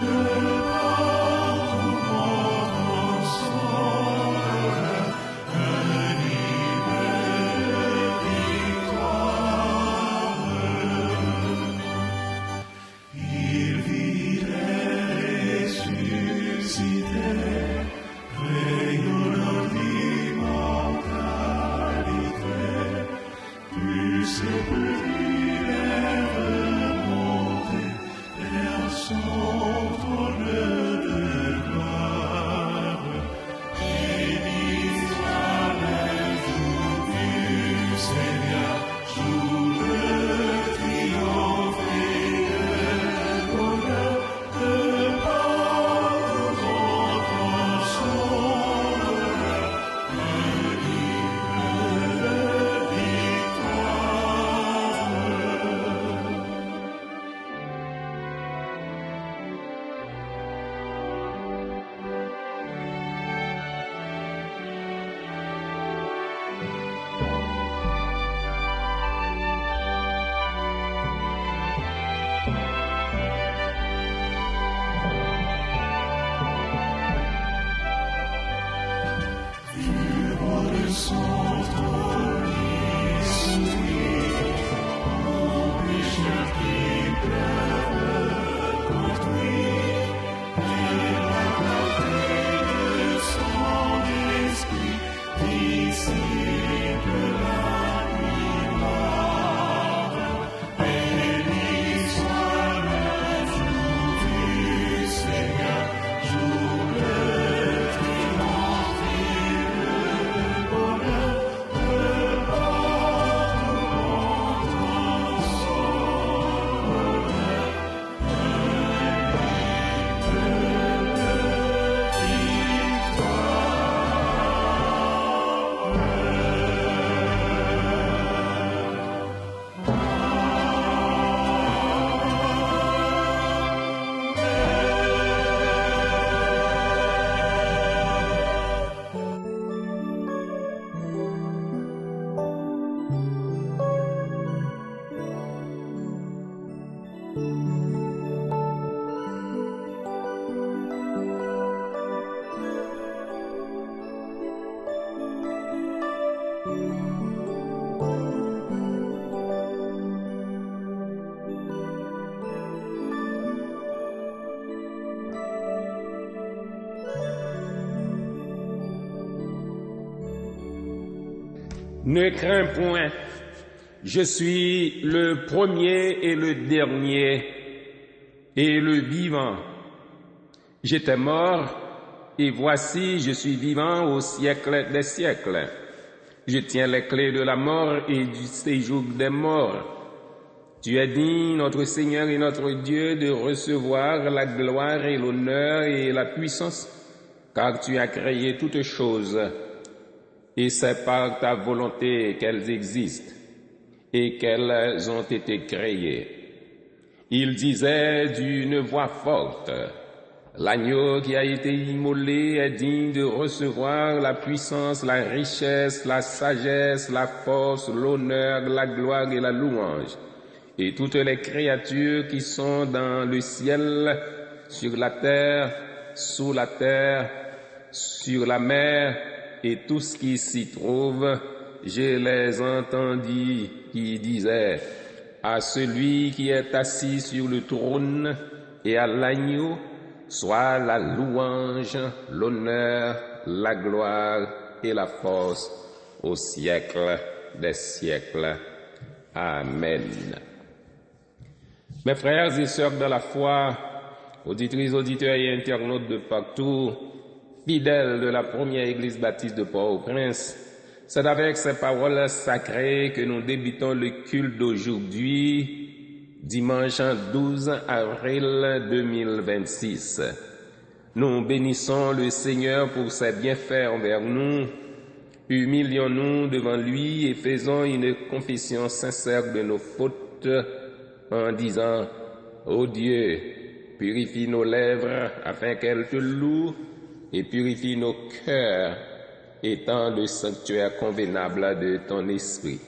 Que Ne crains point, je suis le premier et le dernier et le vivant. J'étais mort et voici je suis vivant au siècle des siècles. Je tiens les clés de la mort et du séjour des morts. Tu es digne, notre Seigneur et notre Dieu, de recevoir la gloire et l'honneur et la puissance, car tu as créé toutes choses. Et c'est par ta volonté qu'elles existent et qu'elles ont été créées. Il disait d'une voix forte, l'agneau qui a été immolé est digne de recevoir la puissance, la richesse, la sagesse, la force, l'honneur, la gloire et la louange. Et toutes les créatures qui sont dans le ciel, sur la terre, sous la terre, sur la mer, et tout ce qui s'y trouve, je les entendis qui disaient, à celui qui est assis sur le trône et à l'agneau, soit la louange, l'honneur, la gloire et la force au siècle des siècles. Amen. Mes frères et sœurs de la foi, auditrices, auditeurs et internautes de partout, fidèles de la première église baptiste de Port-au-Prince, c'est avec ces paroles sacrées que nous débutons le culte d'aujourd'hui, dimanche 12 avril 2026. Nous bénissons le Seigneur pour ses bienfaits envers nous, humilions-nous devant lui et faisons une confession sincère de nos fautes en disant, ô Dieu, purifie nos lèvres afin qu'elles te louent et purifie nos cœurs, étant le sanctuaire convenable de ton esprit.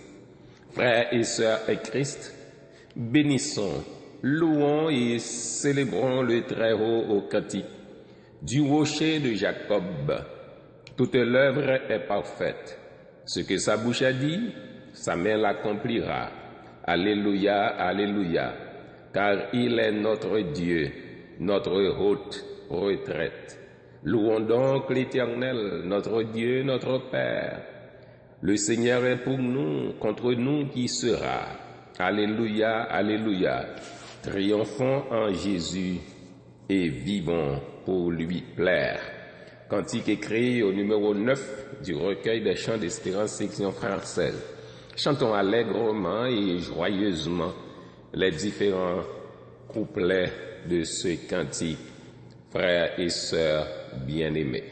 Frères et sœurs et Christ, bénissons, louons et célébrons le Très-Haut au cantique. Du rocher de Jacob, toute l'œuvre est parfaite. Ce que sa bouche a dit, sa main l'accomplira. Alléluia, alléluia, car il est notre Dieu, notre haute retraite. Louons donc l'Éternel, notre Dieu, notre Père. Le Seigneur est pour nous, contre nous qui sera. Alléluia, alléluia. Triomphons en Jésus et vivons pour lui plaire. Cantique écrit au numéro 9 du recueil des chants d'espérance section française. Chantons allègrement et joyeusement les différents couplets de ce cantique, frères et sœurs bien-aimés.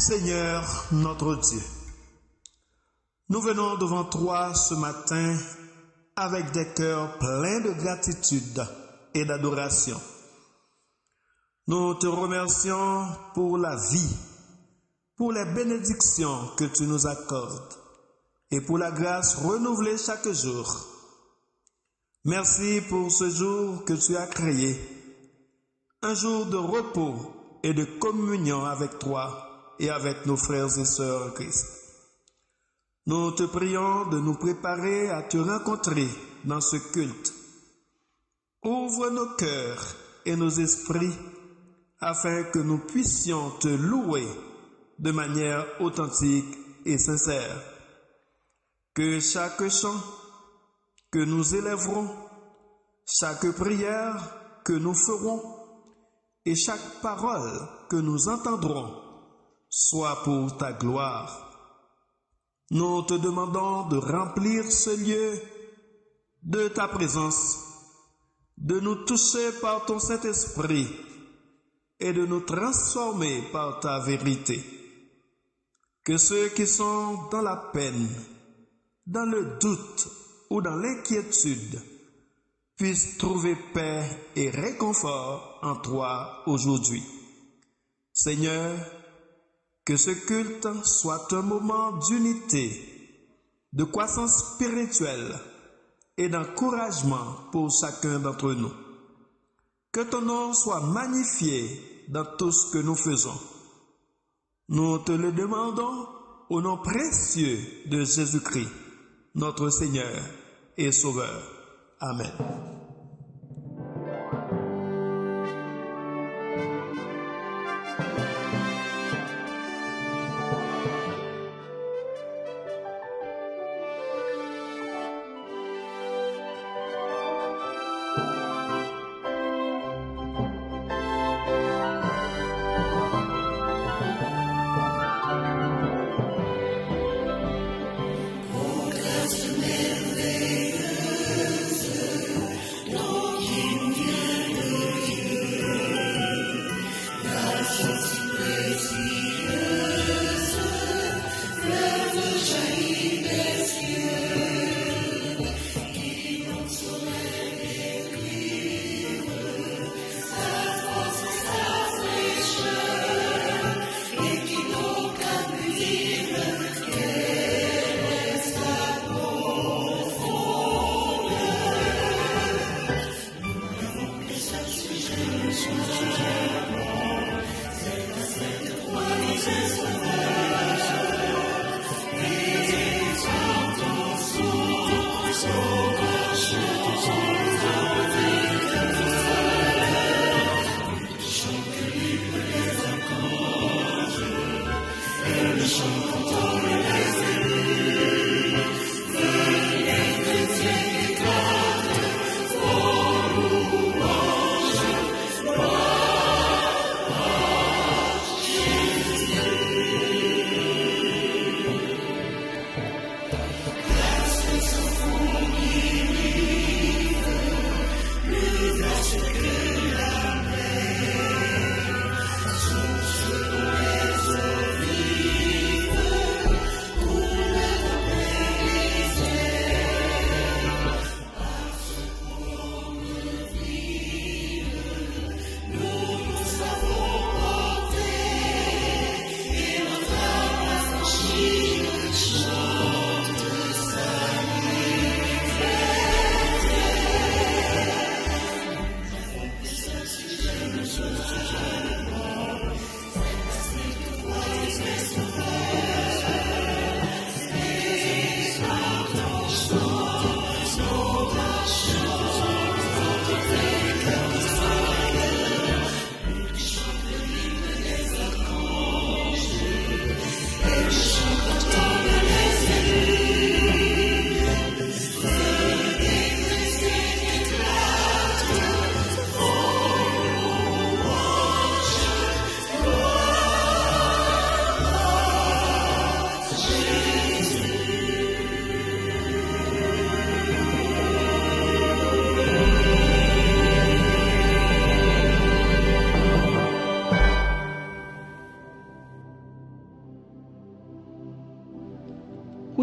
Seigneur notre Dieu, nous venons devant toi ce matin avec des cœurs pleins de gratitude et d'adoration. Nous te remercions pour la vie, pour les bénédictions que tu nous accordes et pour la grâce renouvelée chaque jour. Merci pour ce jour que tu as créé, un jour de repos et de communion avec toi et avec nos frères et sœurs en Christ. Nous te prions de nous préparer à te rencontrer dans ce culte. Ouvre nos cœurs et nos esprits afin que nous puissions te louer de manière authentique et sincère. Que chaque chant que nous élèverons, chaque prière que nous ferons et chaque parole que nous entendrons soit pour ta gloire. Nous te demandons de remplir ce lieu de ta présence, de nous toucher par ton Saint-Esprit et de nous transformer par ta vérité. Que ceux qui sont dans la peine, dans le doute ou dans l'inquiétude puissent trouver paix et réconfort en toi aujourd'hui. Seigneur, que ce culte soit un moment d'unité, de croissance spirituelle et d'encouragement pour chacun d'entre nous. Que ton nom soit magnifié dans tout ce que nous faisons. Nous te le demandons au nom précieux de Jésus-Christ, notre Seigneur et Sauveur. Amen.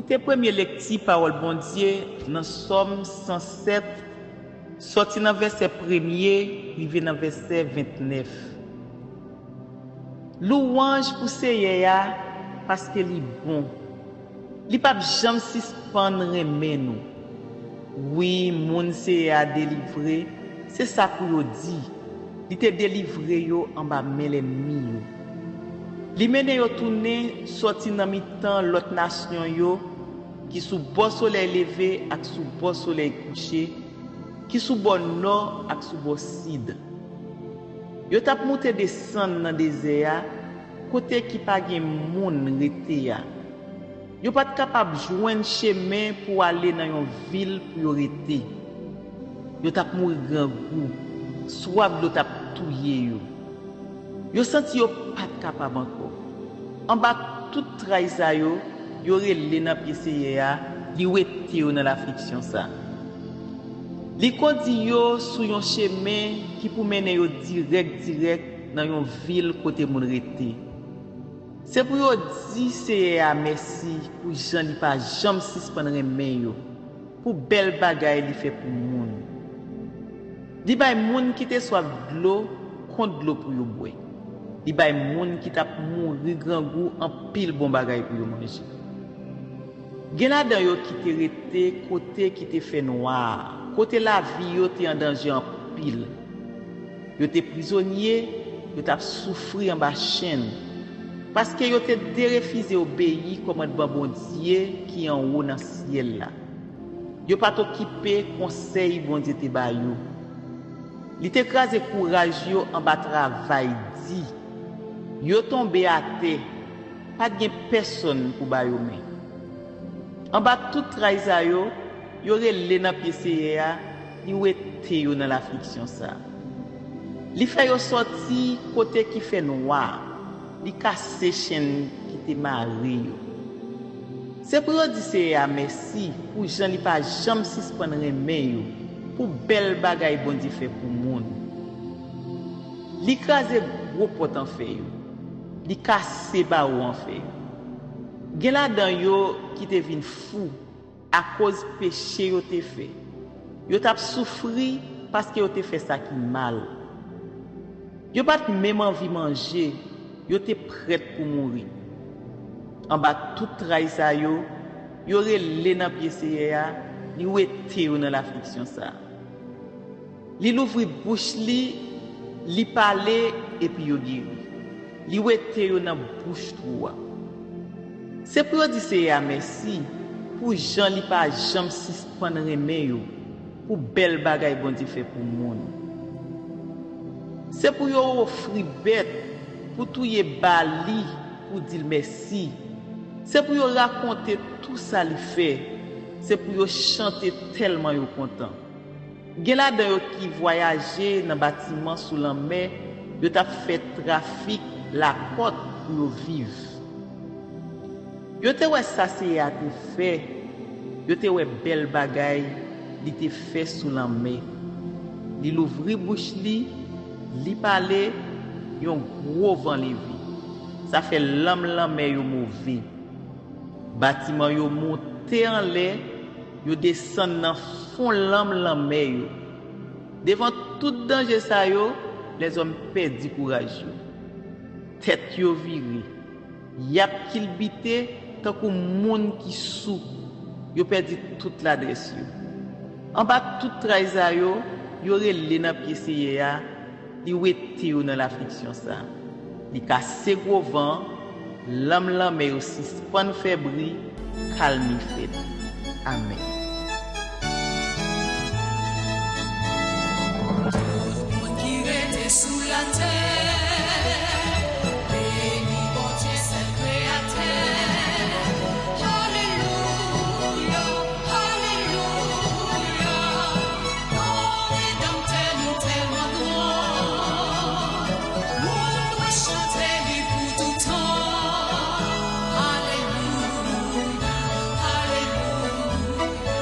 Côté premier lecture parole bon Dieu dans Somme 107 sorti dans verset 1er, arrivé dans verset 29. Louange pour Seigneur parce que il bon. Li pas jamais suspendre remet nous. Oui, moun Seigneur délivré, c'est ça pour dit. Il te délivré yo en bas mais l'ennemi yo. Li mène yo tourner sorti dans mi-temps l'autre nation yo qui sous beau soleil levé ak sous beau soleil couché, qui sous bon nord ak sous beau sud. Yo tap monter descendre dans désert côté qui pa gen moun rete ya. Yo pas capable joindre chemin pour aller dans une ville pour yo rete. Yo tap mourir grand goût, soif yo tap touyer yo. Yo senti yo pas capable encore. En bas toute trahisa yo, yo relé dans pied Seigneur, li wete yo dans l'affliction ça. Li conduit yo sur un chemin qui pour mener yo direct dans une ville côté moun rete. C'est pour yo dire Seigneur merci pour Jean li pas jamais suspendre main yo. Pour belle bagaille li fait pour moun. Li bay moun qui te soif de l'eau contre l'eau pour yo boire. Li bay moun qui t'a mouri grand goût en pile bon bagaille pour yo manger. Gen la dan yo qui te rete côté qui te fait noir. Côté la vie yo te en danger en pile. Yo te prisonnier, yo t'a souffri en bas chaîne. Parce que yo te refusé obéir commandement bon Dieu qui en haut dans ciel là. Yo pas t'occuper conseil bon Dieu te ba yo. Li te krasé courage yo en bas travail dit. Yo tombé à terre. Pas de personne pour ba yo men. En bas tout traisa yo relé dans pied Seigneur, li wete yo dans l'affliction ça. Li fait yo sorti côté qui fait noir, li casse chaîne qui te maré yo. C'est pour dire Seigneur merci pour Jean li pas jamais suspendre main yo pour belle bagaille bon Dieu fait pour monde. Li crase gros pot en fait yo. Li casse ba ou en fait. Gen la dan yo qui te vin fou à cause péché yo te fait. Yo t'a souffri parce que yo te fait ça qui mal. Yo pas même envie manger, yo te prêt pour mourir. En bas tout traisa yo relé dans pied Seigneur, li wete yo dans l'affliction ça. Li l'ouvri bouche li parler et puis yo guéri. Li wete yo dans bouche trou. C'est pour dire Seigneur merci pour Jean li pas jamais suspendre main yo pour belle bagaille bon Dieu fait pour monde. C'est pour yo offrir bête pour touyer bali pour dire merci. C'est pour yo raconter tout ça li fait. C'est pour yo chanter tellement yo content. Gen la dan yo qui voyager dans bâtiment sous la mer, yo t'a fait trafic la côte pour yo vivre. Yo te wè ça c'est a te fait. Yo te wè belle bagaille li te fait sous la mer. Li l'ouvri bouche li parler, yon gros vent levé. Ça fait l'âme mer yo mauvais. Bâtiment yo monté en l'air, yo descend dans fond l'âme mer yo. Devant tout danger ça yo, les hommes perdent courage yo. Tête yo viré. Yap kilbité tant que moun qui sou. Yo perdu toute l'adresse yo. En bas tout traisa yo relé dans pied Seigneur, li wete yo dans l'affliction ça. Li casse gros vent, l'âme mais aussi suspend fébri, calme fait. Amen. Sous la terre, béni bon Dieu c'est créateur. Alléluia, alléluia. Ton rédempteur nous tellement grand. Nous doit chanter lui pour tout temps. Alléluia, alléluia.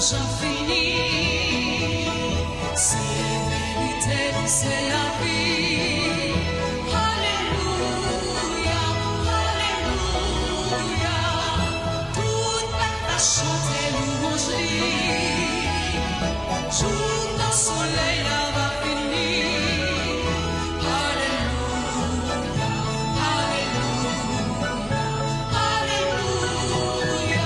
j'en finis. C'est vérité, c'est la vie. Alléluia, Alléluia. Tout va chanter louange. Jour dans soleil là va finir. Alléluia, Alléluia, Alléluia,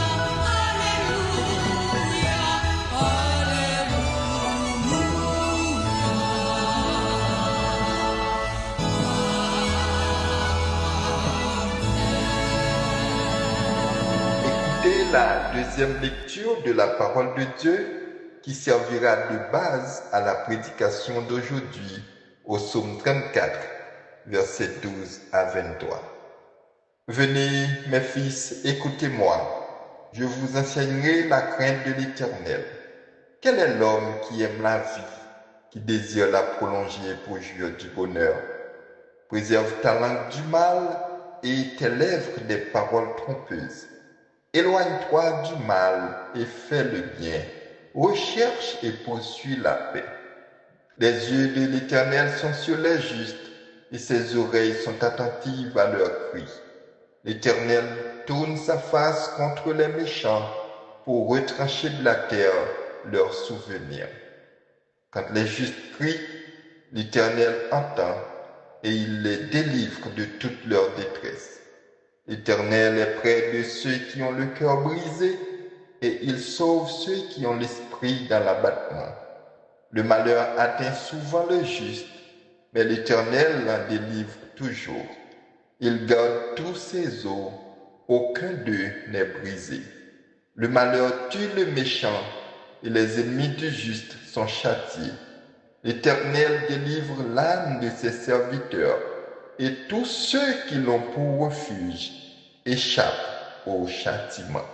Écoutez la deuxième lecture de la parole de Dieu qui servira de base à la prédication d'aujourd'hui au psaume 34, versets 12 à 23. Venez, mes fils, écoutez-moi, je vous enseignerai la crainte de l'Éternel. Quel est l'homme qui aime la vie, qui désire la prolonger pour jouir du bonheur? Préserve ta langue du mal et tes lèvres des paroles trompeuses. Éloigne-toi du mal et fais le bien. Recherche et poursuis la paix. Les yeux de l'Éternel sont sur les justes et ses oreilles sont attentives à leurs cris. L'Éternel tourne sa face contre les méchants pour retrancher de la terre leurs souvenirs. Quand les justes crient, l'Éternel entend et il les délivre de toute leur détresse. L'Éternel est près de ceux qui ont le cœur brisé et il sauve ceux qui ont l'esprit dans l'abattement. Le malheur atteint souvent le juste, mais l'Éternel l'en délivre toujours. Il garde tous ses os, aucun d'eux n'est brisé. Le malheur tue le méchant et les ennemis du juste sont châtiés. L'Éternel délivre l'âme de ses serviteurs et tous ceux qui l'ont pour refuge échappent au châtiment.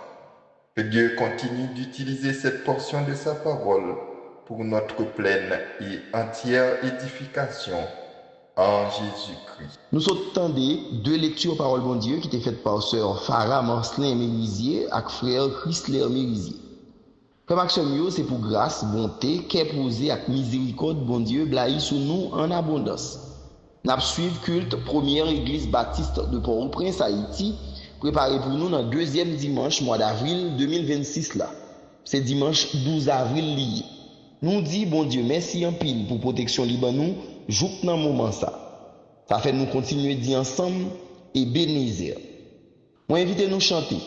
Que Dieu continue d'utiliser cette portion de sa parole pour notre pleine et entière édification en Jésus-Christ. Nous entendons deux lectures parole bon Dieu qui étaient faites par sœur Farah Marcelin Mérisier et frère Chrysler Mérisier. Comme action mieux, c'est pour grâce, bonté, qu'est posé avec miséricorde bon Dieu blaï sous nous en abondance. Nous suivons culte première église baptiste de Port-au-Prince, Haïti, préparé pour nous dans deuxième dimanche mois d'avril 2026 là. C'est dimanche 12 avril lié. Nous dit bon Dieu merci en pile pour protection libre nous, jouk dans moment ça. Ça fait nous continuer d'y ensemble et bénir. Moi invite nous chanter.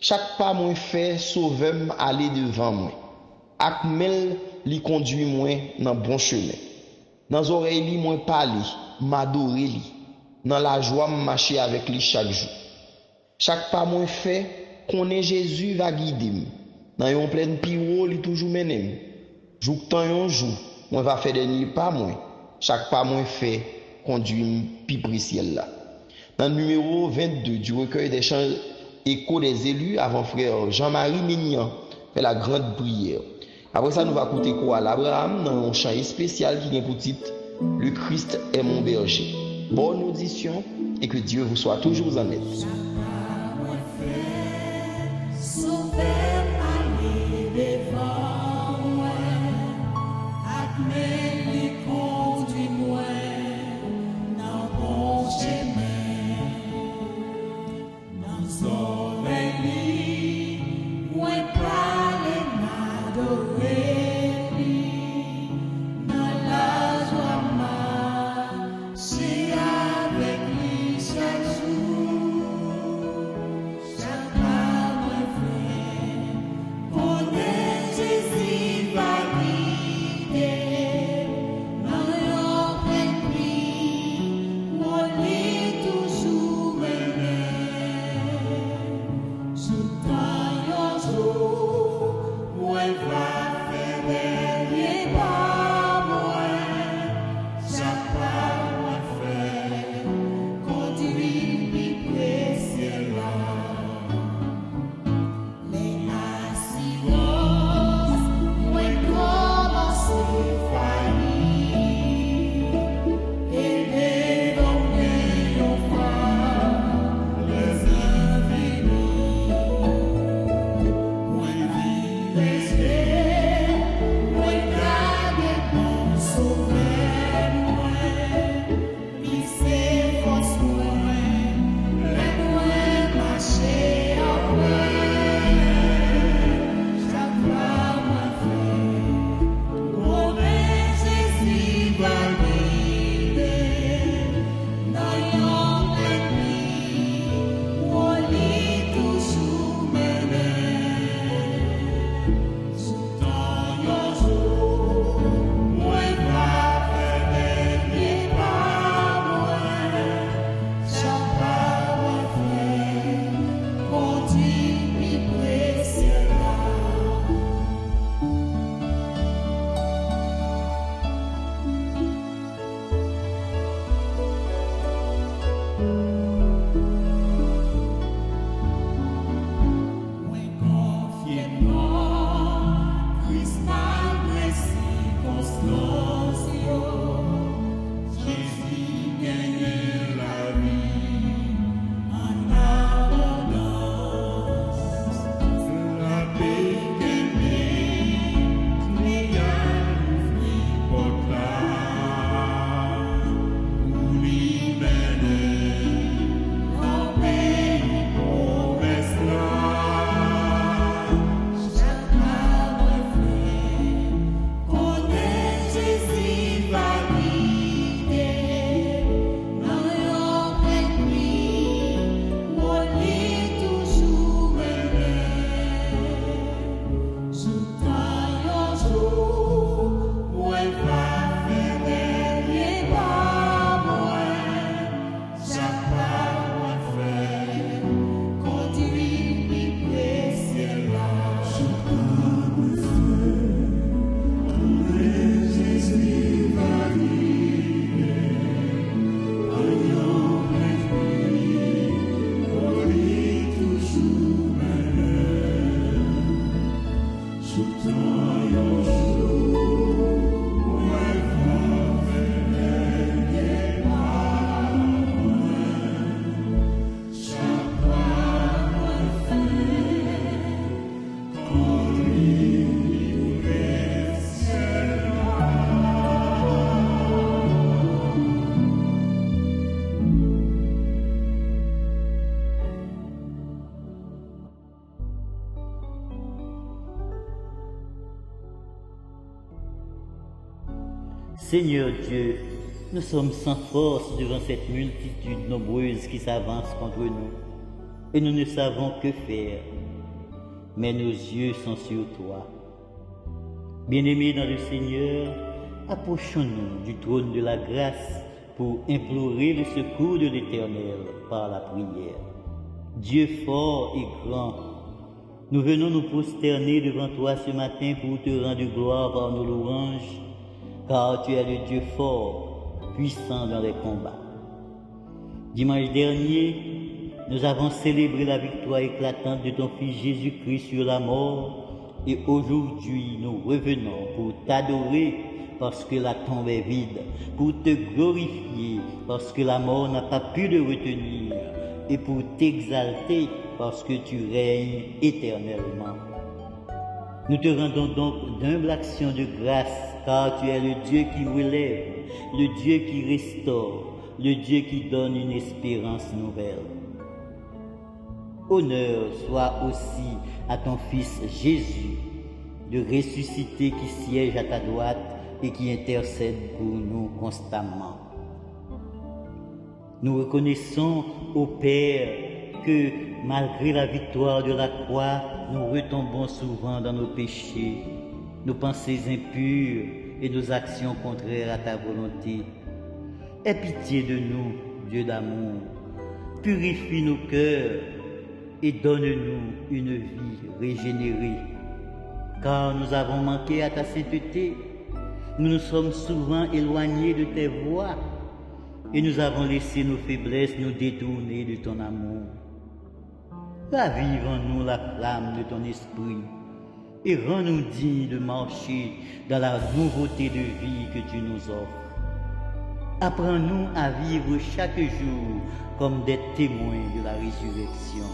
Chaque pas moi fait sauvem aller devant moi. Ak mel li conduit moi dans bon chemin. Dans oreille li moi parler, m'adorer li. Dans la joie marcher avec lui chaque jour. Chaque pas moi fait, connaît Jésus va guider. Dans yon pleine piro li toujours menem. Jouk tan yon jour, moi va faire des nuits pas moi. Chaque pas moi fait conduit pi pri ciel là. Dans le numéro 22 du recueil des chants Écho des élus avant frère Jean-Marie Mignan fait la grande prière. Après ça, nous va écouter quoi l'Abraham dans un chant spécial qui est pour titre Le Christ est mon berger. Bonne audition et que Dieu vous soit toujours en aide. Seigneur Dieu, nous sommes sans force devant cette multitude nombreuse qui s'avance contre nous, et nous ne savons que faire. Mais nos yeux sont sur toi. Bien-aimés dans le Seigneur, approchons-nous du trône de la grâce pour implorer le secours de l'Éternel par la prière. Dieu fort et grand, nous venons nous prosterner devant toi ce matin pour te rendre gloire par nos louanges, car tu es le Dieu fort, puissant dans les combats. Dimanche dernier, nous avons célébré la victoire éclatante de ton Fils Jésus-Christ sur la mort, et aujourd'hui nous revenons pour t'adorer parce que la tombe est vide, pour te glorifier parce que la mort n'a pas pu le retenir, et pour t'exalter parce que tu règnes éternellement. Nous te rendons donc d'humbles actions de grâce, car tu es le Dieu qui relève, le Dieu qui restaure, le Dieu qui donne une espérance nouvelle. Honneur soit aussi à ton Fils Jésus, de ressuscité qui siège à ta droite et qui intercède pour nous constamment. Nous reconnaissons, ô Père, que malgré la victoire de la croix, nous retombons souvent dans nos péchés, nos pensées impures et nos actions contraires à ta volonté. Aie pitié de nous, Dieu d'amour. Purifie nos cœurs et donne-nous une vie régénérée. Car nous avons manqué à ta sainteté, nous nous sommes souvent éloignés de tes voies et nous avons laissé nos faiblesses nous détourner de ton amour. Ravive en nous la flamme de ton esprit et rends-nous dignes de marcher dans la nouveauté de vie que tu nous offres. Apprends-nous à vivre chaque jour comme des témoins de la résurrection.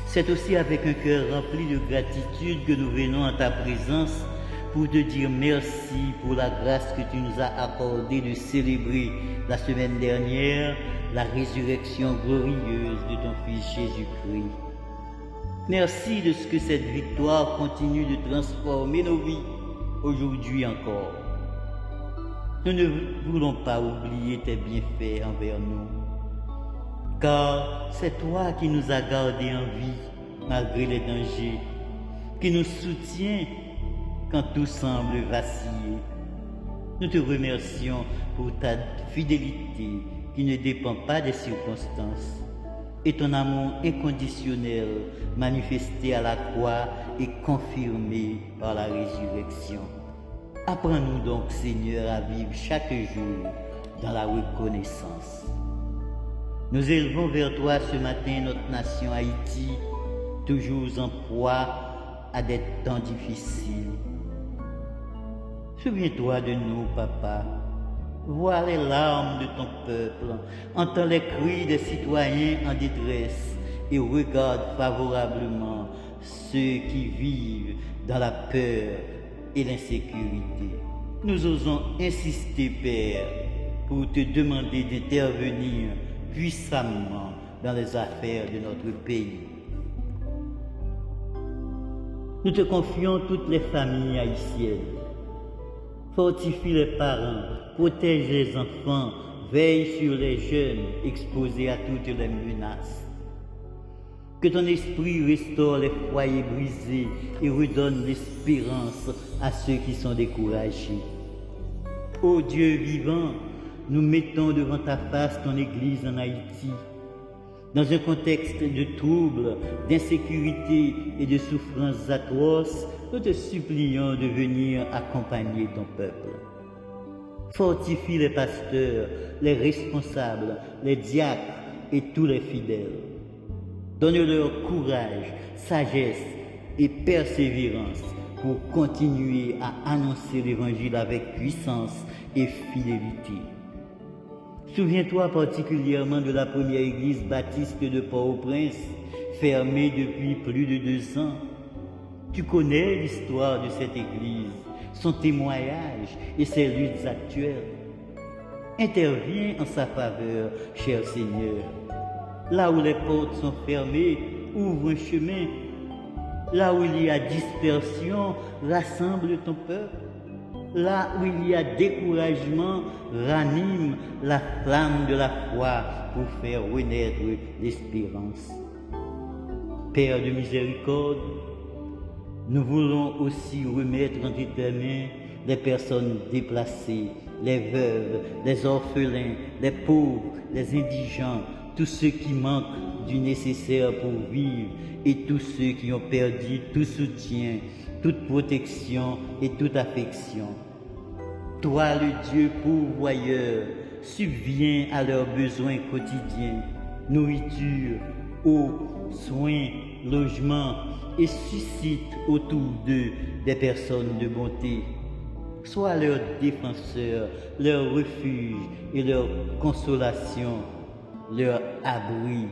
C'est aussi avec un cœur rempli de gratitude que nous venons en ta présence pour te dire merci pour la grâce que tu nous as accordée de célébrer la semaine dernière la résurrection glorieuse de ton Fils Jésus-Christ. Merci de ce que cette victoire continue de transformer nos vies aujourd'hui encore. Nous ne voulons pas oublier tes bienfaits envers nous, car c'est toi qui nous as gardés en vie malgré les dangers, qui nous soutient quand tout semble vaciller. Nous te remercions pour ta fidélité qui ne dépend pas des circonstances et ton amour inconditionnel manifesté à la croix et confirmé par la résurrection. Apprends-nous donc, Seigneur, à vivre chaque jour dans la reconnaissance. Nous élevons vers toi ce matin notre nation Haïti, toujours en proie à des temps difficiles. Souviens-toi de nous, Papa. Vois les larmes de ton peuple, entends les cris des citoyens en détresse et regarde favorablement ceux qui vivent dans la peur et l'insécurité. Nous osons insister, Père, pour te demander d'intervenir puissamment dans les affaires de notre pays. Nous te confions toutes les familles haïtiennes. Fortifie les parents, protège les enfants, veille sur les jeunes exposés à toutes les menaces. Que ton esprit restaure les foyers brisés et redonne l'espérance à ceux qui sont découragés. Ô Dieu vivant, nous mettons devant ta face ton Église en Haïti. Dans un contexte de troubles, d'insécurité et de souffrances atroces, nous te supplions de venir accompagner ton peuple. Fortifie les pasteurs, les responsables, les diacres et tous les fidèles. Donne-leur courage, sagesse et persévérance pour continuer à annoncer l'Évangile avec puissance et fidélité. Souviens-toi particulièrement de la première église baptiste de Port-au-Prince, fermée depuis plus de 2 ans. Tu connais l'histoire de cette église, son témoignage et ses luttes actuelles. Interviens en sa faveur, cher Seigneur. Là où les portes sont fermées, ouvre un chemin. Là où il y a dispersion, rassemble ton peuple. là où il y a découragement, ranime la flamme de la foi pour faire renaître l'espérance. Père de miséricorde, nous voulons aussi remettre entre tes mains les personnes déplacées, les veuves, les orphelins, les pauvres, les indigents, tous ceux qui manquent du nécessaire pour vivre et tous ceux qui ont perdu tout soutien, toute protection et toute affection. Toi, le Dieu pourvoyeur, subviens à leurs besoins quotidiens, nourriture, eau, soins, logement, et suscite autour d'eux des personnes de bonté. Sois leur défenseur, leur refuge et leur consolation, leur abri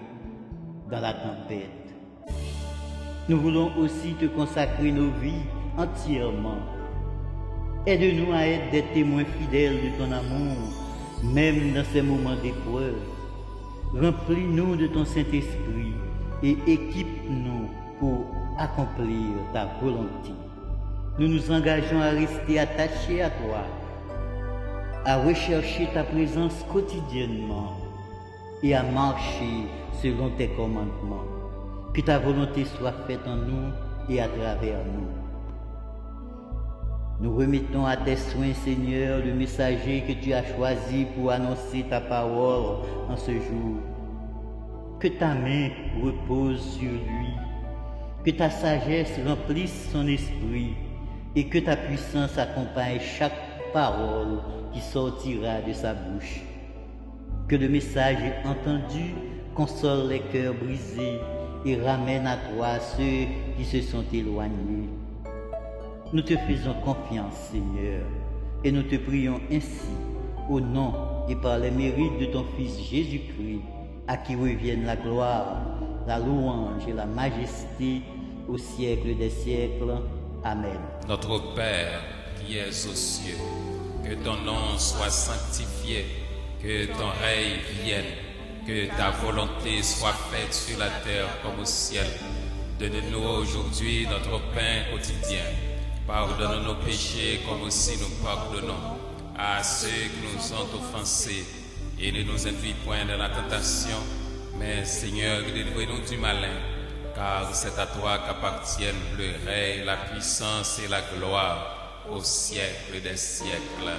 dans la tempête. Nous voulons aussi te consacrer nos vies entièrement. Aide-nous à être des témoins fidèles de ton amour, même dans ces moments d'épreuve. Remplis-nous de ton Saint-Esprit et équipe-nous pour accomplir ta volonté. Nous nous engageons à rester attachés à toi, à rechercher ta présence quotidiennement et à marcher selon tes commandements. Que ta volonté soit faite en nous et à travers nous. Nous remettons à tes soins, Seigneur, le messager que tu as choisi pour annoncer ta parole en ce jour. Que ta main repose sur lui, que ta sagesse remplisse son esprit et que ta puissance accompagne chaque parole qui sortira de sa bouche. Que le message entendu console les cœurs brisés et ramène à toi ceux qui se sont éloignés. Nous te faisons confiance, Seigneur, et nous te prions ainsi, au nom et par les mérites de ton Fils Jésus-Christ, à qui reviennent la gloire, la louange et la majesté au siècle des siècles. Amen. Notre Père qui es aux cieux, que ton nom soit sanctifié, que ton règne vienne, que ta volonté soit faite sur la terre comme au ciel. Donne-nous aujourd'hui notre pain quotidien. Pardonne nos péchés comme aussi nous pardonnons à ceux qui nous ont offensés. Et ne nous induis point dans la tentation, mais Seigneur, délivre-nous du malin, car c'est à toi qu'appartiennent le règne, la puissance et la gloire au siècle des siècles.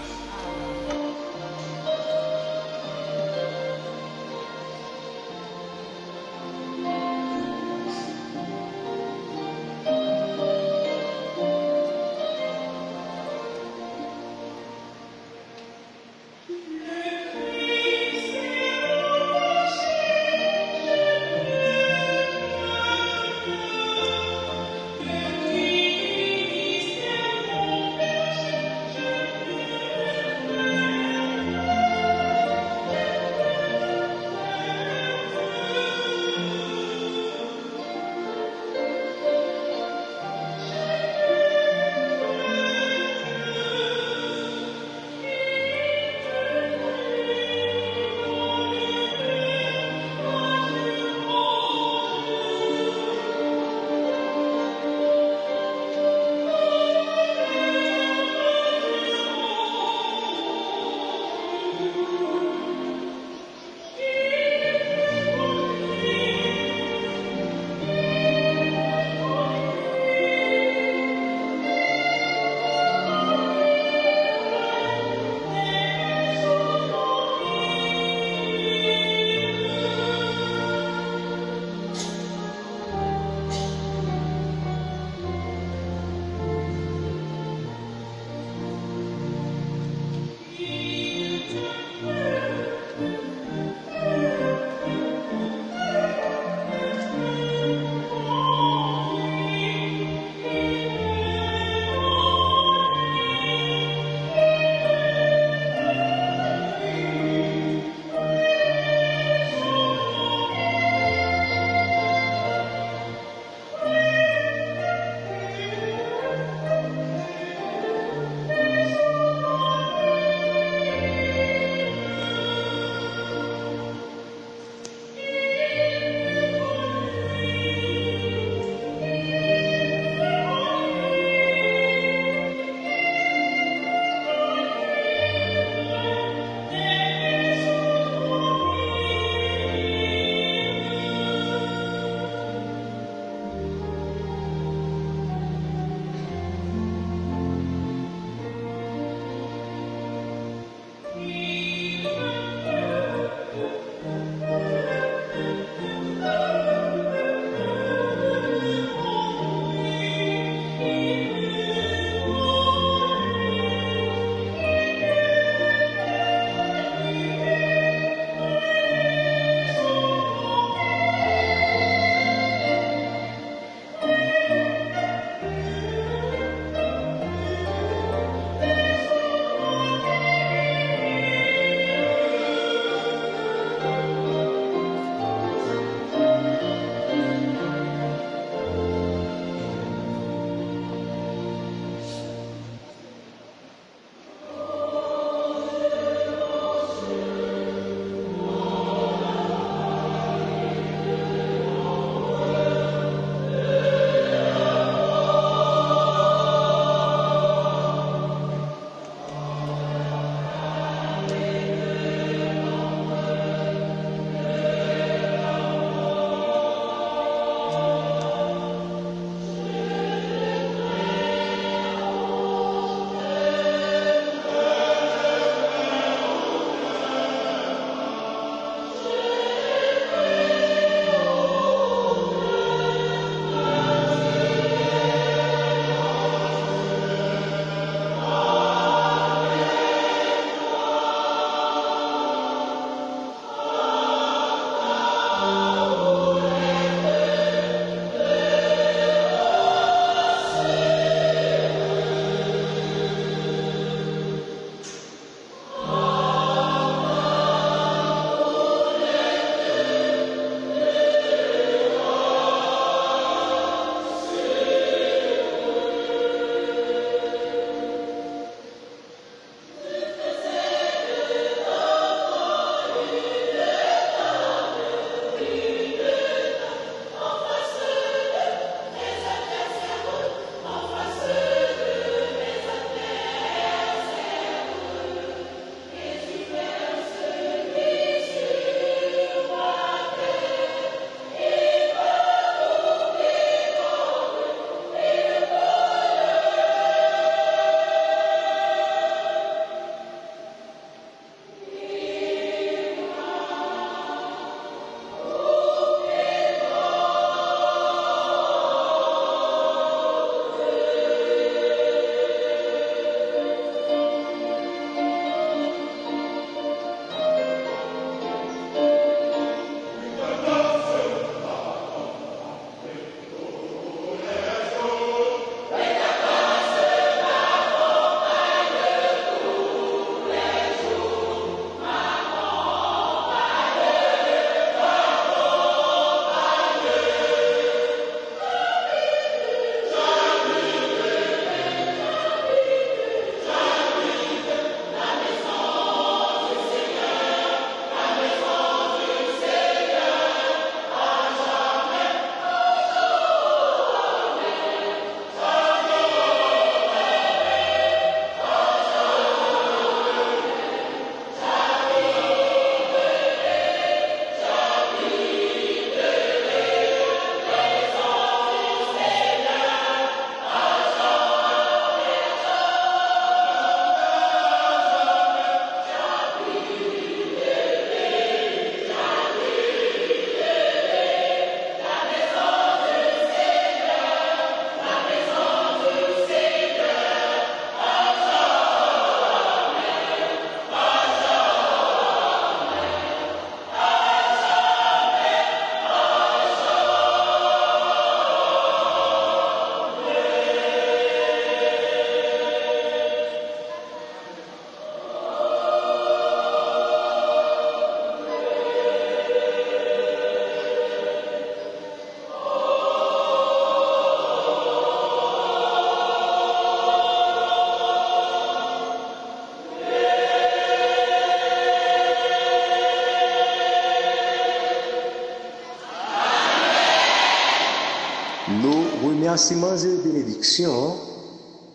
Remerciements et bénédictions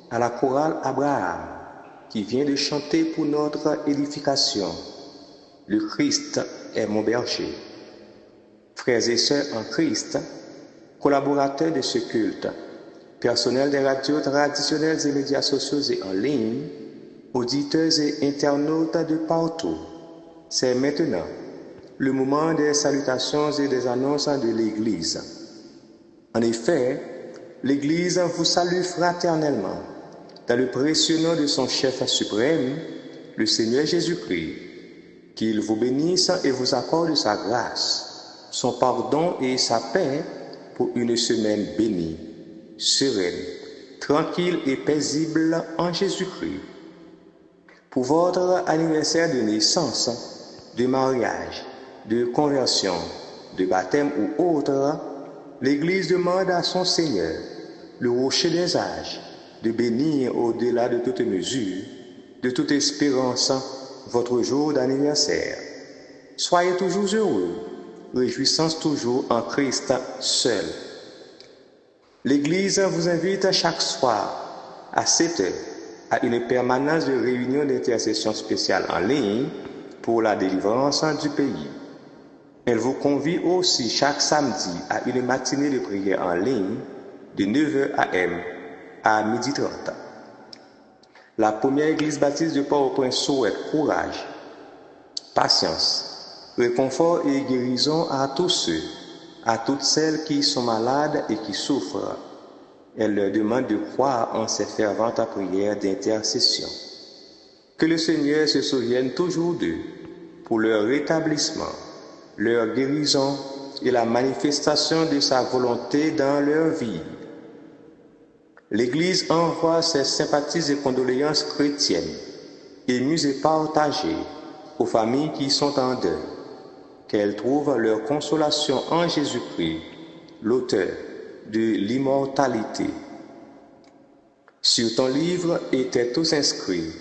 à la chorale Abraham qui vient de chanter pour notre édification. Le Christ est mon berger. Frères et sœurs en Christ, collaborateurs de ce culte, personnel des radios traditionnelles et médias sociaux et en ligne, auditeurs et internautes de partout, c'est maintenant le moment des salutations et des annonces de l'Église. En effet, l'Église vous salue fraternellement dans le précieux nom de son chef suprême, le Seigneur Jésus-Christ. Qu'il vous bénisse et vous accorde sa grâce, son pardon et sa paix pour une semaine bénie, sereine, tranquille et paisible en Jésus-Christ. Pour votre anniversaire de naissance, de mariage, de conversion, de baptême ou autre, l'Église demande à son Seigneur, le rocher des âges, de bénir au-delà de toute mesure, de toute espérance, votre jour d'anniversaire. Soyez toujours heureux, réjouissant toujours en Christ seul. L'Église vous invite chaque soir à 7 heures à une permanence de réunion d'intercession spéciale en ligne pour la délivrance du pays. Elle vous convie aussi chaque samedi à une matinée de prière en ligne de 9h AM à 12h30. La première église baptiste de Port-au-Prince souhaite courage, patience, réconfort et guérison à tous ceux, à toutes celles qui sont malades et qui souffrent. Elle leur demande de croire en ces ferventes prières d'intercession. Que le Seigneur se souvienne toujours d'eux pour leur rétablissement, leur guérison et la manifestation de sa volonté dans leur vie. L'Église envoie ses sympathies et condoléances chrétiennes, émues et partagées aux familles qui sont en deuil, qu'elles trouvent leur consolation en Jésus-Christ, l'auteur de l'immortalité. Sur ton livre étaient tous inscrits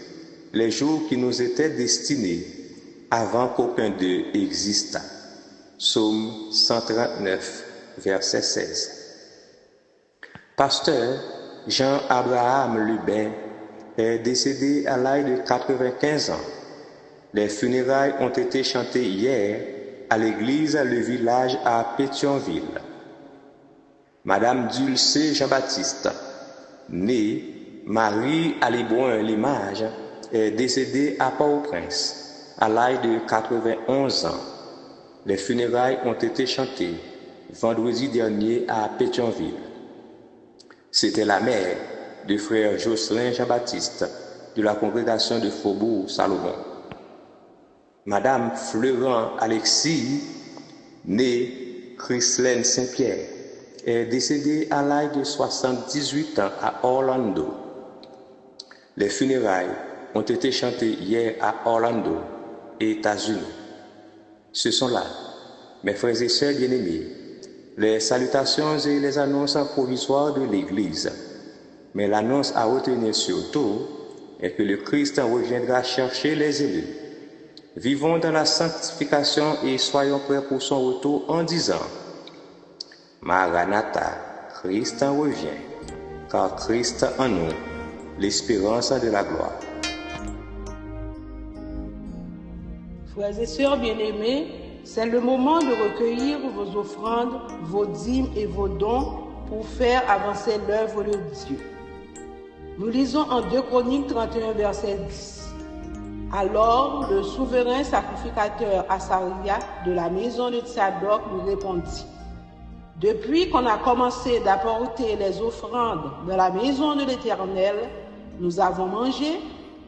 les jours qui nous étaient destinés avant qu'aucun d'eux existât. Psaume 139, verset 16. Pasteur Jean-Abraham Lubin est décédé à l'âge de 95 ans. Les funérailles ont été chantées hier à l'église Le Village à Pétionville. Madame Dulcé Jean-Baptiste, née Marie Aliboin-Limage, est décédée à Port-au-Prince à l'âge de 91 ans. Les funérailles ont été chantées vendredi dernier à Pétionville. C'était la mère du frère Jocelyn Jean-Baptiste de la congrégation de Faubourg Salomon. Madame Florent Alexis, née Christelaine Saint-Pierre, est décédée à l'âge de 78 ans à Orlando. Les funérailles ont été chantées hier à Orlando, États-Unis. Ce sont là, mes frères et sœurs bien-aimés, les salutations et les annonces provisoires de l'Église. Mais l'annonce à retenir surtout est que le Christ reviendra chercher les élus. Vivons dans la sanctification et soyons prêts pour son retour en disant Maranatha, Christ revient, car Christ en nous, l'espérance de la gloire. Frères et sœurs bien-aimés, c'est le moment de recueillir vos offrandes, vos dîmes et vos dons pour faire avancer l'œuvre de Dieu. Nous lisons en 2 Chroniques 31, verset 10. Alors le souverain sacrificateur Asaria de la maison de Tsadok lui répondit, « Depuis qu'on a commencé d'apporter les offrandes dans la maison de l'Éternel, nous avons mangé,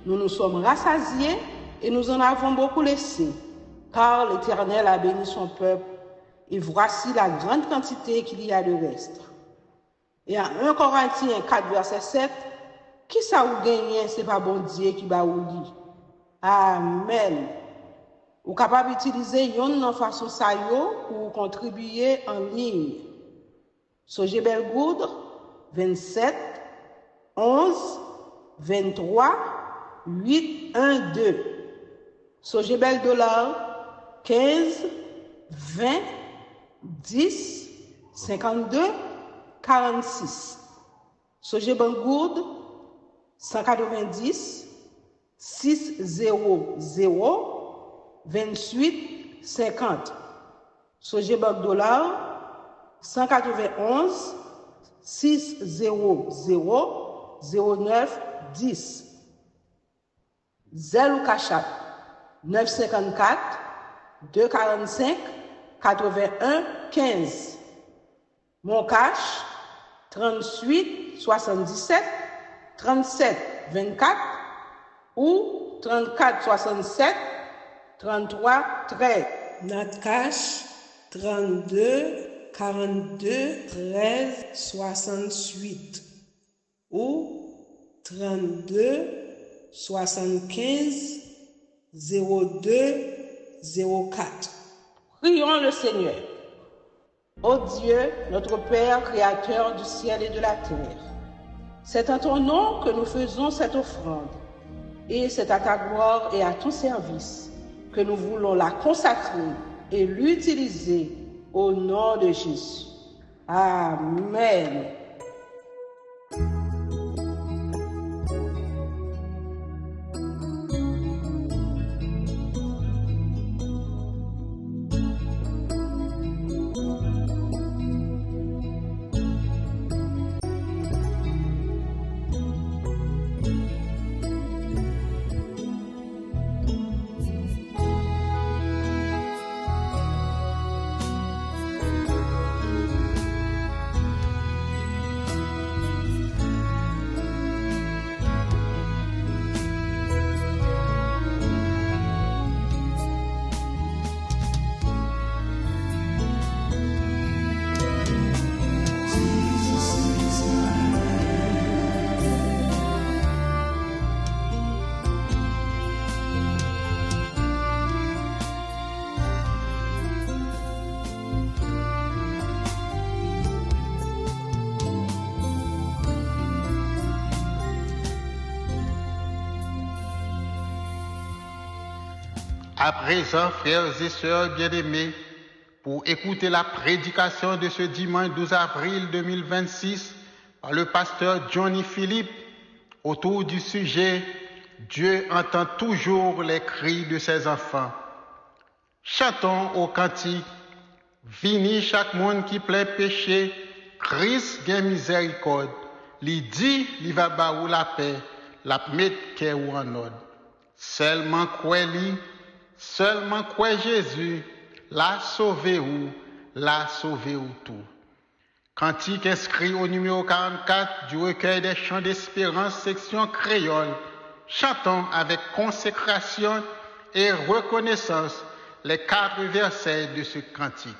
nous nous sommes rassasiés et nous en avons beaucoup laissé. Car l'Éternel a béni son peuple, et voici la grande quantité qu'il y a de reste. » Et en 1 Corinthiens 4, verset 7, « Qui ça ou gagne, c'est pas bon Dieu qui va ou li. » Amen. Ou capable d'utiliser yon façon sa yo pour contribuer en ligne. Soje Belgoudre, 27, 11, 23, 8, 1, 2. Soje Bel Dollar, 15, 20, 10, 52, 46. Sogebangourde 190 600 28 50. Sogebank dollar 191 600 09 10. Zelle ou Cachap 954 245 81 15. Mon cash 38 77 37 24 ou 34 67 33 13. Notre cash 32 42 13 68 ou 32 75 02 04. Prions le Seigneur. Ô Dieu, notre Père, Créateur du ciel et de la terre, c'est en ton nom que nous faisons cette offrande, et c'est à ta gloire et à ton service que nous voulons la consacrer et l'utiliser au nom de Jésus. Amen. À présent, frères et sœurs bien-aimés, pour écouter la prédication de ce dimanche 12 avril 2026 par le pasteur Johnny Philippe autour du sujet « Dieu entend toujours les cris de ses enfants ». Chantons au cantique « Vini chaque monde qui plein péché, Christ gain miséricorde, li dit li va ba ou la paix, la mettre qu'est ou en ordre. Seulement quoi li, seulement quoi Jésus, la sauver ou tout. Cantique inscrit au numéro 44 du recueil des chants d'espérance section créole. Chantons avec consécration et reconnaissance les 4 versets de ce cantique.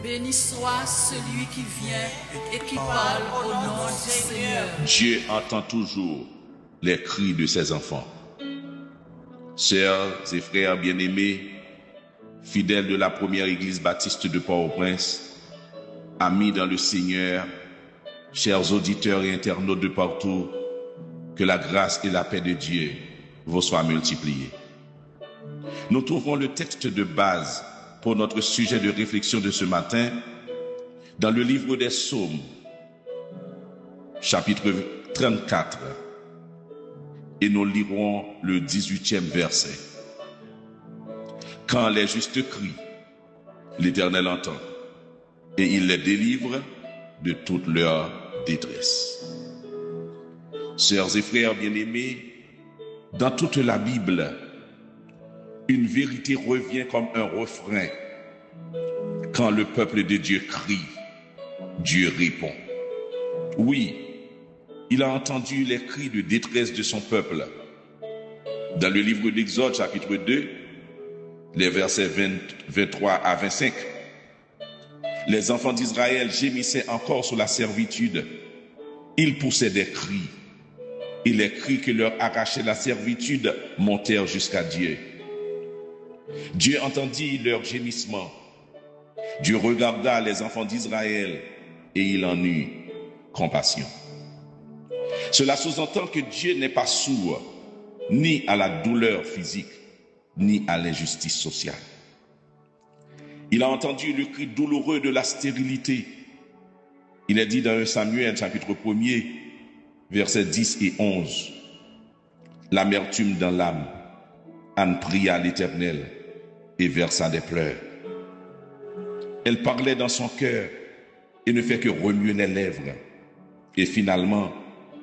Béni soit celui qui vient et qui parle au nom du Seigneur. Dieu entend toujours les cris de ses enfants. Sœurs et frères bien-aimés, fidèles de la première église baptiste de Port-au-Prince, amis dans le Seigneur, chers auditeurs et internautes de partout, que la grâce et la paix de Dieu vous soient multipliées. Nous trouvons le texte de base pour notre sujet de réflexion de ce matin dans le livre des Psaumes, chapitre 34, et nous lirons le 18e verset. Quand les justes crient, l'Éternel entend, et il les délivre de toute leur détresse. Sœurs et frères bien-aimés, dans toute la Bible, une vérité revient comme un refrain. Quand le peuple de Dieu crie, Dieu répond. Oui, il a entendu les cris de détresse de son peuple. Dans le livre d'Exode, chapitre 2, les versets 23 à 25, les enfants d'Israël gémissaient encore sous la servitude. Ils poussaient des cris, et les cris que leur arrachait la servitude montèrent jusqu'à Dieu. Dieu entendit leurs gémissements. Dieu regarda les enfants d'Israël et il en eut compassion. Cela sous-entend que Dieu n'est pas sourd ni à la douleur physique, ni à l'injustice sociale. Il a entendu le cri douloureux de la stérilité. Il est dit dans 1 Samuel, chapitre 1er, versets 10 et 11. L'amertume dans l'âme, Anne pria à l'Éternel et versa des pleurs. Elle parlait dans son cœur et ne fait que remuer les lèvres. Et finalement,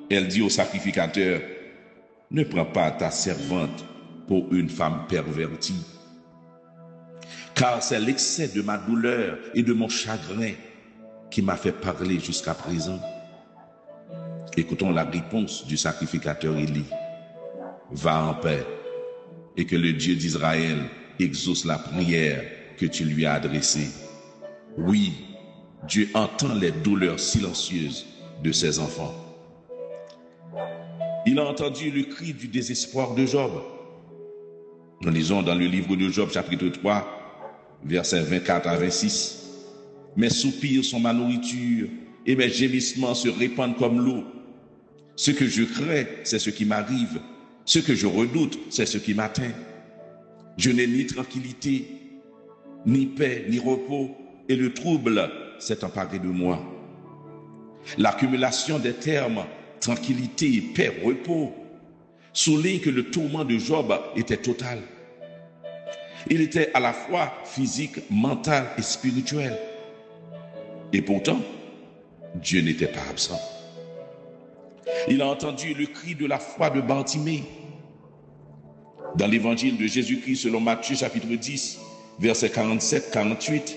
elle dit au sacrificateur, « Ne prends pas ta servante pour une femme pervertie, car c'est l'excès de ma douleur et de mon chagrin qui m'a fait parler jusqu'à présent. » Écoutons la réponse du sacrificateur Élie. « Va en paix, et que le Dieu d'Israël exauce la prière que tu lui as adressée. Oui, Dieu entend les douleurs silencieuses de ses enfants. » Il a entendu le cri du désespoir de Job. Nous lisons dans le livre de Job, chapitre 3, versets 24 à 26. « Mes soupirs sont ma nourriture, et mes gémissements se répandent comme l'eau. Ce que je crains, c'est ce qui m'arrive. Ce que je redoute, c'est ce qui m'atteint. Je n'ai ni tranquillité, ni paix, ni repos, et le trouble s'est emparé de moi. » L'accumulation des termes tranquillité, paix, repos souligne que le tourment de Job était total. Il était à la fois physique, mental et spirituel. Et pourtant, Dieu n'était pas absent. Il a entendu le cri de la foi de Bartimée. Dans l'évangile de Jésus-Christ selon Matthieu chapitre 10, versets 47-48,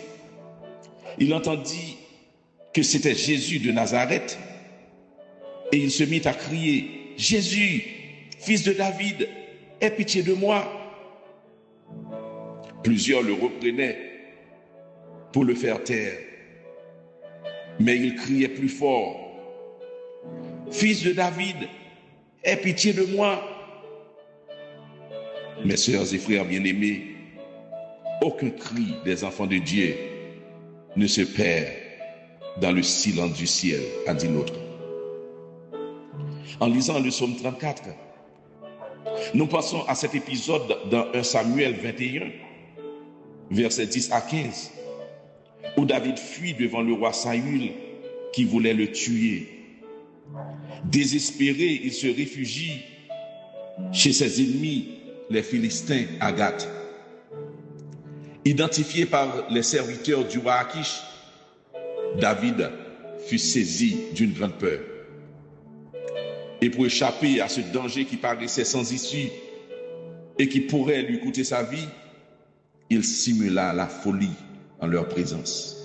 il entendit que c'était Jésus de Nazareth et il se mit à crier, « Jésus, fils de David, aie pitié de moi. » Plusieurs le reprenaient pour le faire taire, mais il criait plus fort, « Fils de David, aie pitié de moi. » Mes sœurs et frères bien-aimés, aucun cri des enfants de Dieu ne se perd dans le silence du ciel, a dit l'autre. En lisant le psaume 34, nous pensons à cet épisode dans 1 Samuel 21, versets 10 à 15, où David fuit devant le roi Saül qui voulait le tuer. Désespéré, il se réfugie chez ses ennemis, les Philistins à Gath. Identifié par les serviteurs du roi Akish, David fut saisi d'une grande peur. Et pour échapper à ce danger qui paraissait sans issue et qui pourrait lui coûter sa vie, il simula la folie en leur présence.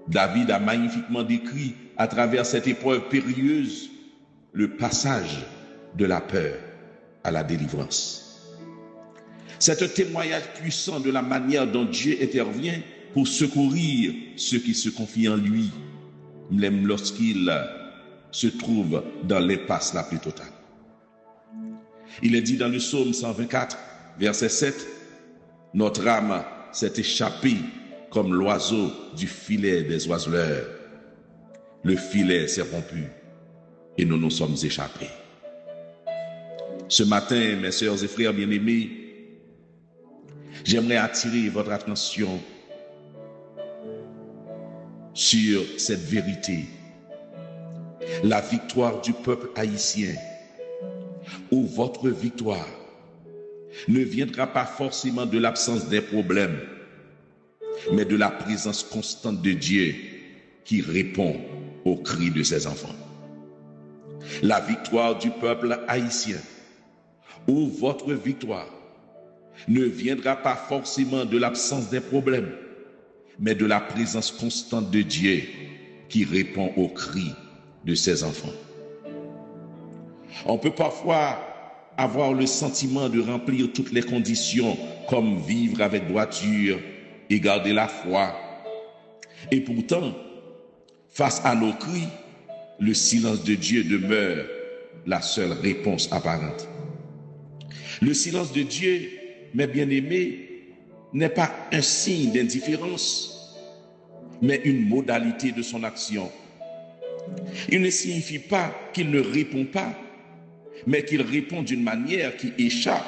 David a magnifiquement décrit à travers cette épreuve périlleuse le passage de la peur à la délivrance. C'est un témoignage puissant de la manière dont Dieu intervient pour secourir ceux qui se confient en lui, même lorsqu'il se trouve dans l'impasse la plus totale. Il est dit dans le psaume 124, verset 7, « Notre âme s'est échappée comme l'oiseau du filet des oiseleurs. Le filet s'est rompu et nous nous sommes échappés. » Ce matin, mes sœurs et frères bien-aimés, j'aimerais attirer votre attention sur cette vérité. La victoire du peuple haïtien, ou votre victoire, ne viendra pas forcément de l'absence des problèmes, mais de la présence constante de Dieu qui répond aux cris de ses enfants. La victoire du peuple haïtien, ou votre victoire, ne viendra pas forcément de l'absence des problèmes, mais de la présence constante de Dieu qui répond aux cris de ses enfants. On peut parfois avoir le sentiment de remplir toutes les conditions, comme vivre avec droiture et garder la foi. Et pourtant, face à nos cris, le silence de Dieu demeure la seule réponse apparente. Le silence de Dieu, mes bien-aimés, n'est pas un signe d'indifférence, mais une modalité de son action. Il ne signifie pas qu'il ne répond pas, mais qu'il répond d'une manière qui échappe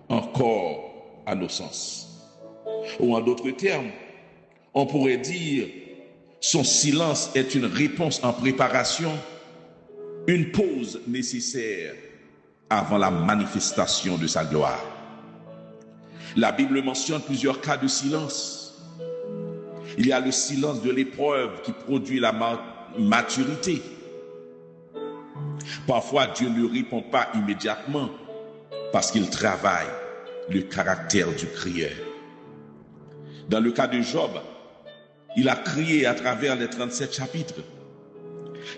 encore à nos sens. Ou en d'autres termes, on pourrait dire son silence est une réponse en préparation, une pause nécessaire avant la manifestation de sa gloire. La Bible mentionne plusieurs cas de silence. Il y a le silence de l'épreuve qui produit la maturité. Parfois, Dieu ne répond pas immédiatement parce qu'il travaille le caractère du crieur. Dans le cas de Job, il a crié à travers les 37 chapitres.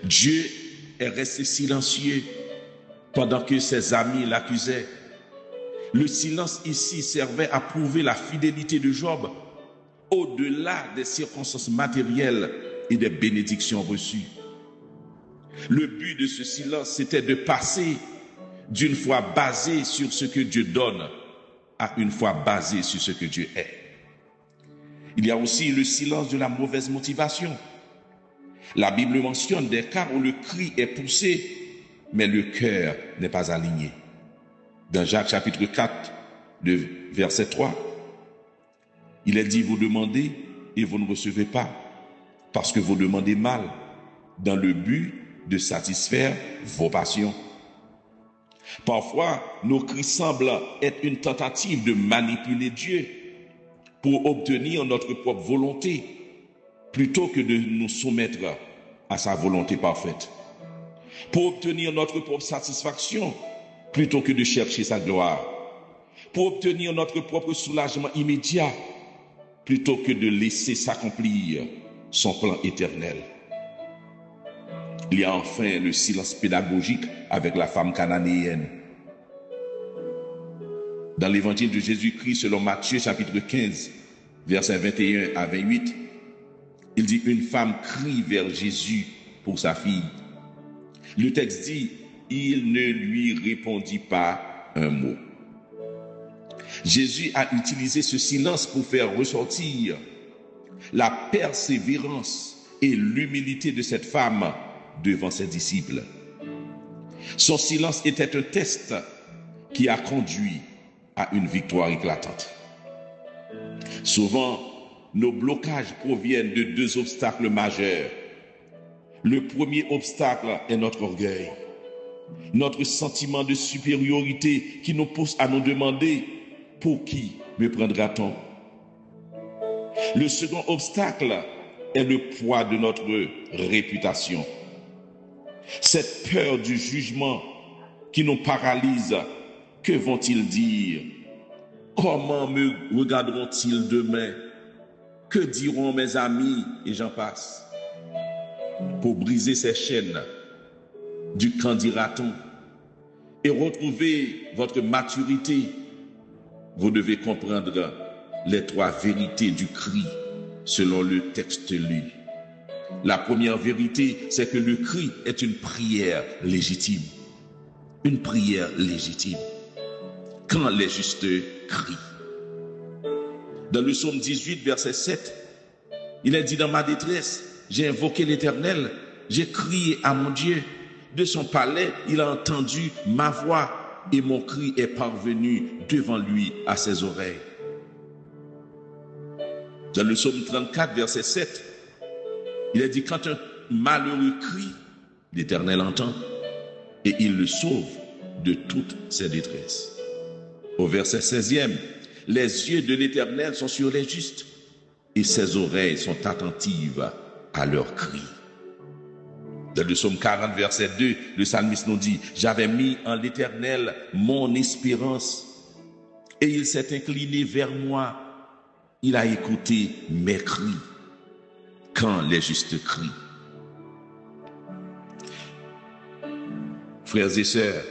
Dieu est resté silencieux pendant que ses amis l'accusaient. Le silence ici servait à prouver la fidélité de Job au-delà des circonstances matérielles et des bénédictions reçues. Le but de ce silence, c'était de passer d'une foi basée sur ce que Dieu donne à une foi basée sur ce que Dieu est. Il y a aussi le silence de la mauvaise motivation. La Bible mentionne des cas où le cri est poussé, mais le cœur n'est pas aligné. Dans Jacques chapitre 4, de verset 3, il est dit, vous demandez et vous ne recevez pas, parce que vous demandez mal, dans le but de satisfaire vos passions. Parfois, nos cris semblent être une tentative de manipuler Dieu pour obtenir notre propre volonté, plutôt que de nous soumettre à sa volonté parfaite. Pour obtenir notre propre satisfaction, plutôt que de chercher sa gloire. Pour obtenir notre propre soulagement immédiat, plutôt que de laisser s'accomplir son plan éternel. Il y a enfin le silence pédagogique avec la femme cananéenne. Dans l'évangile de Jésus-Christ selon Matthieu chapitre 15, versets 21 à 28, il dit, une femme crie vers Jésus pour sa fille. Le texte dit, il ne lui répondit pas un mot. Jésus a utilisé ce silence pour faire ressortir la persévérance et l'humilité de cette femme devant ses disciples. Son silence était un test qui a conduit à une victoire éclatante. Souvent, nos blocages proviennent de deux obstacles majeurs. Le premier obstacle est notre orgueil, notre sentiment de supériorité qui nous pousse à nous demander « Pour qui me prendra-t-on » Le second obstacle est le poids de notre réputation. Cette peur du jugement qui nous paralyse. Que vont-ils dire? Comment me regarderont-ils demain? Que diront mes amis? Et j'en passe. Pour briser ces chaînes du qu'en dira-t-on et retrouver votre maturité, vous devez comprendre les trois vérités du cri selon le texte lu. La première vérité, c'est que le cri est une prière légitime. Une prière légitime. Quand les justes crient. Dans le psaume 18, verset 7, il est dit: dans ma détresse, j'ai invoqué l'Éternel, j'ai crié à mon Dieu. De son palais, il a entendu ma voix et mon cri est parvenu devant lui à ses oreilles. Dans le psaume 34, verset 7, il est dit: quand un malheureux crie, l'Éternel entend et il le sauve de toutes ses détresses. Au verset 16e, les yeux de l'Éternel sont sur les justes et ses oreilles sont attentives à leurs cris. Dans le psaume 40, verset 2, le psalmiste nous dit: j'avais mis en l'Éternel mon espérance et il s'est incliné vers moi. Il a écouté mes cris quand les justes crient. Frères et sœurs,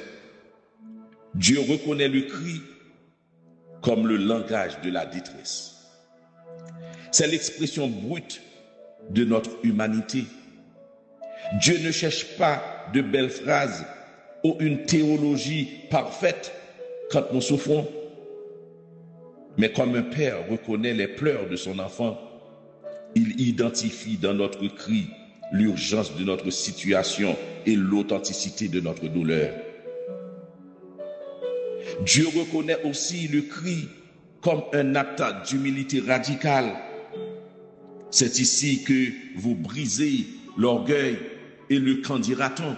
Dieu reconnaît le cri comme le langage de la détresse. C'est l'expression brute de notre humanité. Dieu ne cherche pas de belles phrases ou une théologie parfaite quand nous souffrons. Mais comme un père reconnaît les pleurs de son enfant, il identifie dans notre cri l'urgence de notre situation et l'authenticité de notre douleur. Dieu reconnaît aussi le cri comme un acte d'humilité radicale. C'est ici que vous brisez l'orgueil et le qu'en dira-t-on.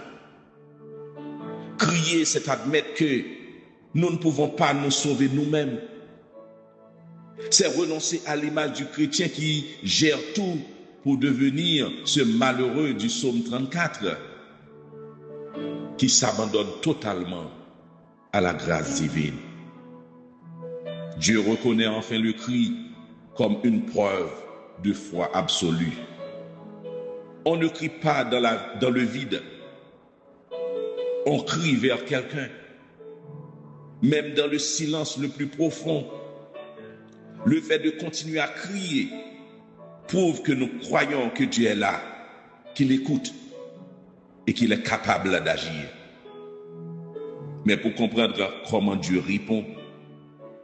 Crier, c'est admettre que nous ne pouvons pas nous sauver nous-mêmes. C'est renoncer à l'image du chrétien qui gère tout pour devenir ce malheureux du psaume 34 qui s'abandonne totalement à la grâce divine. Dieu reconnaît enfin le cri comme une preuve de foi absolue. On ne crie pas dans le vide. On crie vers quelqu'un. Même dans le silence le plus profond, le fait de continuer à crier prouve que nous croyons que Dieu est là, qu'il écoute et qu'il est capable d'agir. Mais pour comprendre comment Dieu répond,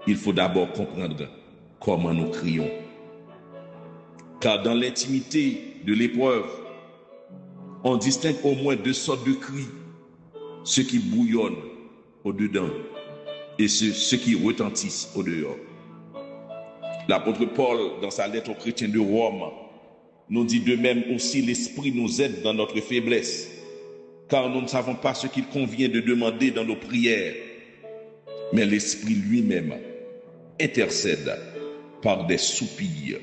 il faut d'abord comprendre comment nous crions. Car dans l'intimité de l'épreuve, on distingue au moins deux sortes de cris, ceux qui bouillonnent au-dedans et ceux qui retentissent au-dehors. L'apôtre Paul, dans sa lettre aux chrétiens de Rome, nous dit de même aussi: l'Esprit nous aide dans notre faiblesse, car nous ne savons pas ce qu'il convient de demander dans nos prières, mais l'Esprit lui-même intercède par des soupirs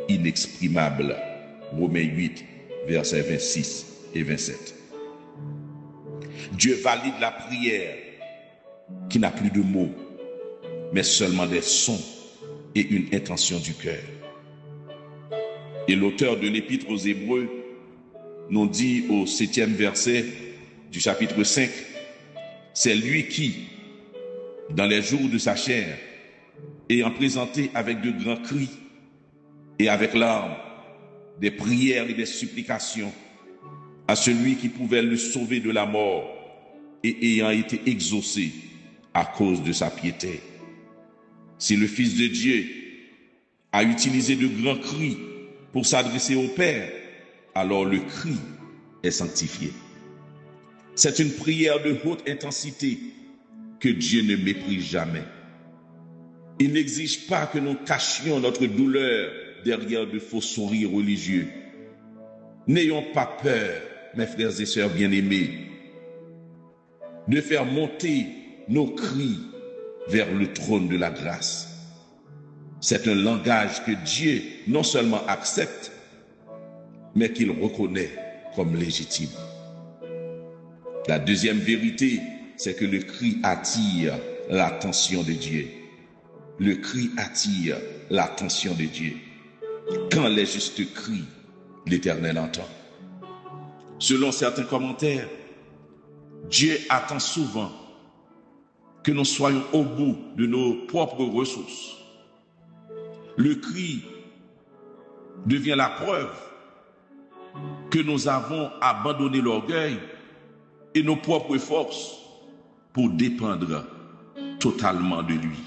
inexprimables. Romains 8, versets 26 et 27. Dieu valide la prière qui n'a plus de mots, mais seulement des sons et une intention du cœur. Et l'auteur de l'Épître aux Hébreux nous dit au 7e verset du chapitre 5, c'est lui qui, dans les jours de sa chair, ayant présenté avec de grands cris et avec larmes des prières et des supplications à celui qui pouvait le sauver de la mort et ayant été exaucé à cause de sa piété. Si le Fils de Dieu a utilisé de grands cris pour s'adresser au Père, alors le cri est sanctifié. C'est une prière de haute intensité que Dieu ne méprise jamais. Il n'exige pas que nous cachions notre douleur derrière de faux sourires religieux. N'ayons pas peur, mes frères et sœurs bien-aimés, de faire monter nos cris vers le trône de la grâce. C'est un langage que Dieu non seulement accepte, mais qu'il reconnaît comme légitime. La deuxième vérité, c'est que le cri attire l'attention de Dieu. Le cri attire l'attention de Dieu. Quand les justes crient, l'Éternel entend. Selon certains commentaires, Dieu attend souvent que nous soyons au bout de nos propres ressources. Le cri devient la preuve que nous avons abandonné l'orgueil et nos propres forces pour dépendre totalement de lui.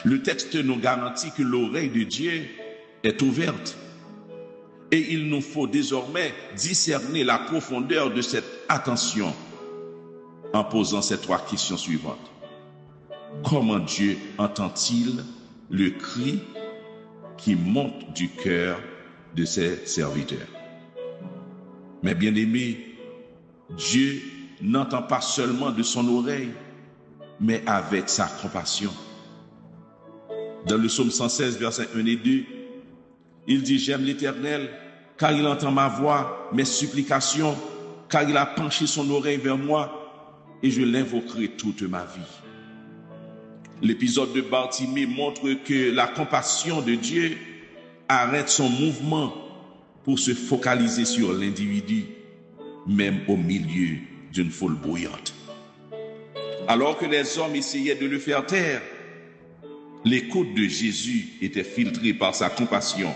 Le texte nous garantit que l'oreille de Dieu est ouverte et il nous faut désormais discerner la profondeur de cette attention en posant ces 3 questions suivantes. Comment Dieu entend-il le cri qui monte du cœur de ses serviteurs? Mais bien aimé, Dieu n'entend pas seulement de son oreille, mais avec sa compassion. Dans le psaume 116, versets 1 et 2, il dit « J'aime l'Éternel, car il entend ma voix, mes supplications, car il a penché son oreille vers moi, et je l'invoquerai toute ma vie. » L'épisode de Bartimée montre que la compassion de Dieu arrête son mouvement pour se focaliser sur l'individu, même au milieu d'une foule bruyante. Alors que les hommes essayaient de le faire taire, l'écoute de Jésus était filtrée par sa compassion,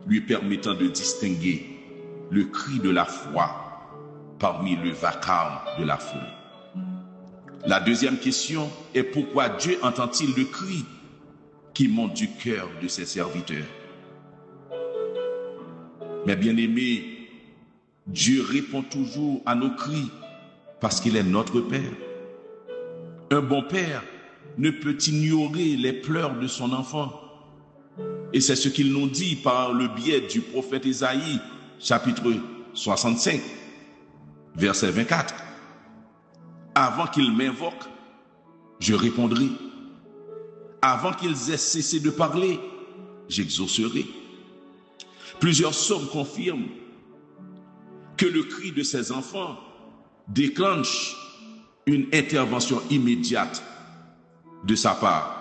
lui permettant de distinguer le cri de la foi parmi le vacarme de la foule. La deuxième question est pourquoi Dieu entend-il le cri qui monte du cœur de ses serviteurs? Mais bien aimé, Dieu répond toujours à nos cris parce qu'il est notre Père. Un bon père ne peut ignorer les pleurs de son enfant. Et c'est ce qu'il nous dit par le biais du prophète Ésaïe, chapitre 65, verset 24. Avant qu'ils m'invoquent, je répondrai. Avant qu'ils aient cessé de parler, j'exaucerai. Plusieurs psaumes confirment que le cri de ces enfants déclenche une intervention immédiate de sa part.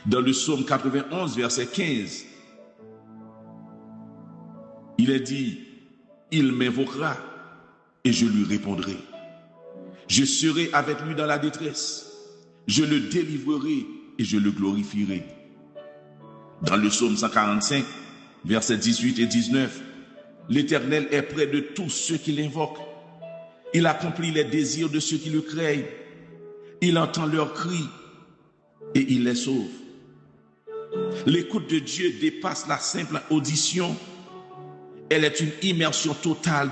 Dans le psaume 91, verset 15, il est dit « Il m'invoquera et je lui répondrai. Je serai avec lui dans la détresse. Je le délivrerai et je le glorifierai. » Dans le psaume 145, versets 18 et 19, l'Éternel est près de tous ceux qui l'invoquent. Il accomplit les désirs de ceux qui le craignent. Il entend leurs cris et il les sauve. L'écoute de Dieu dépasse la simple audition. Elle est une immersion totale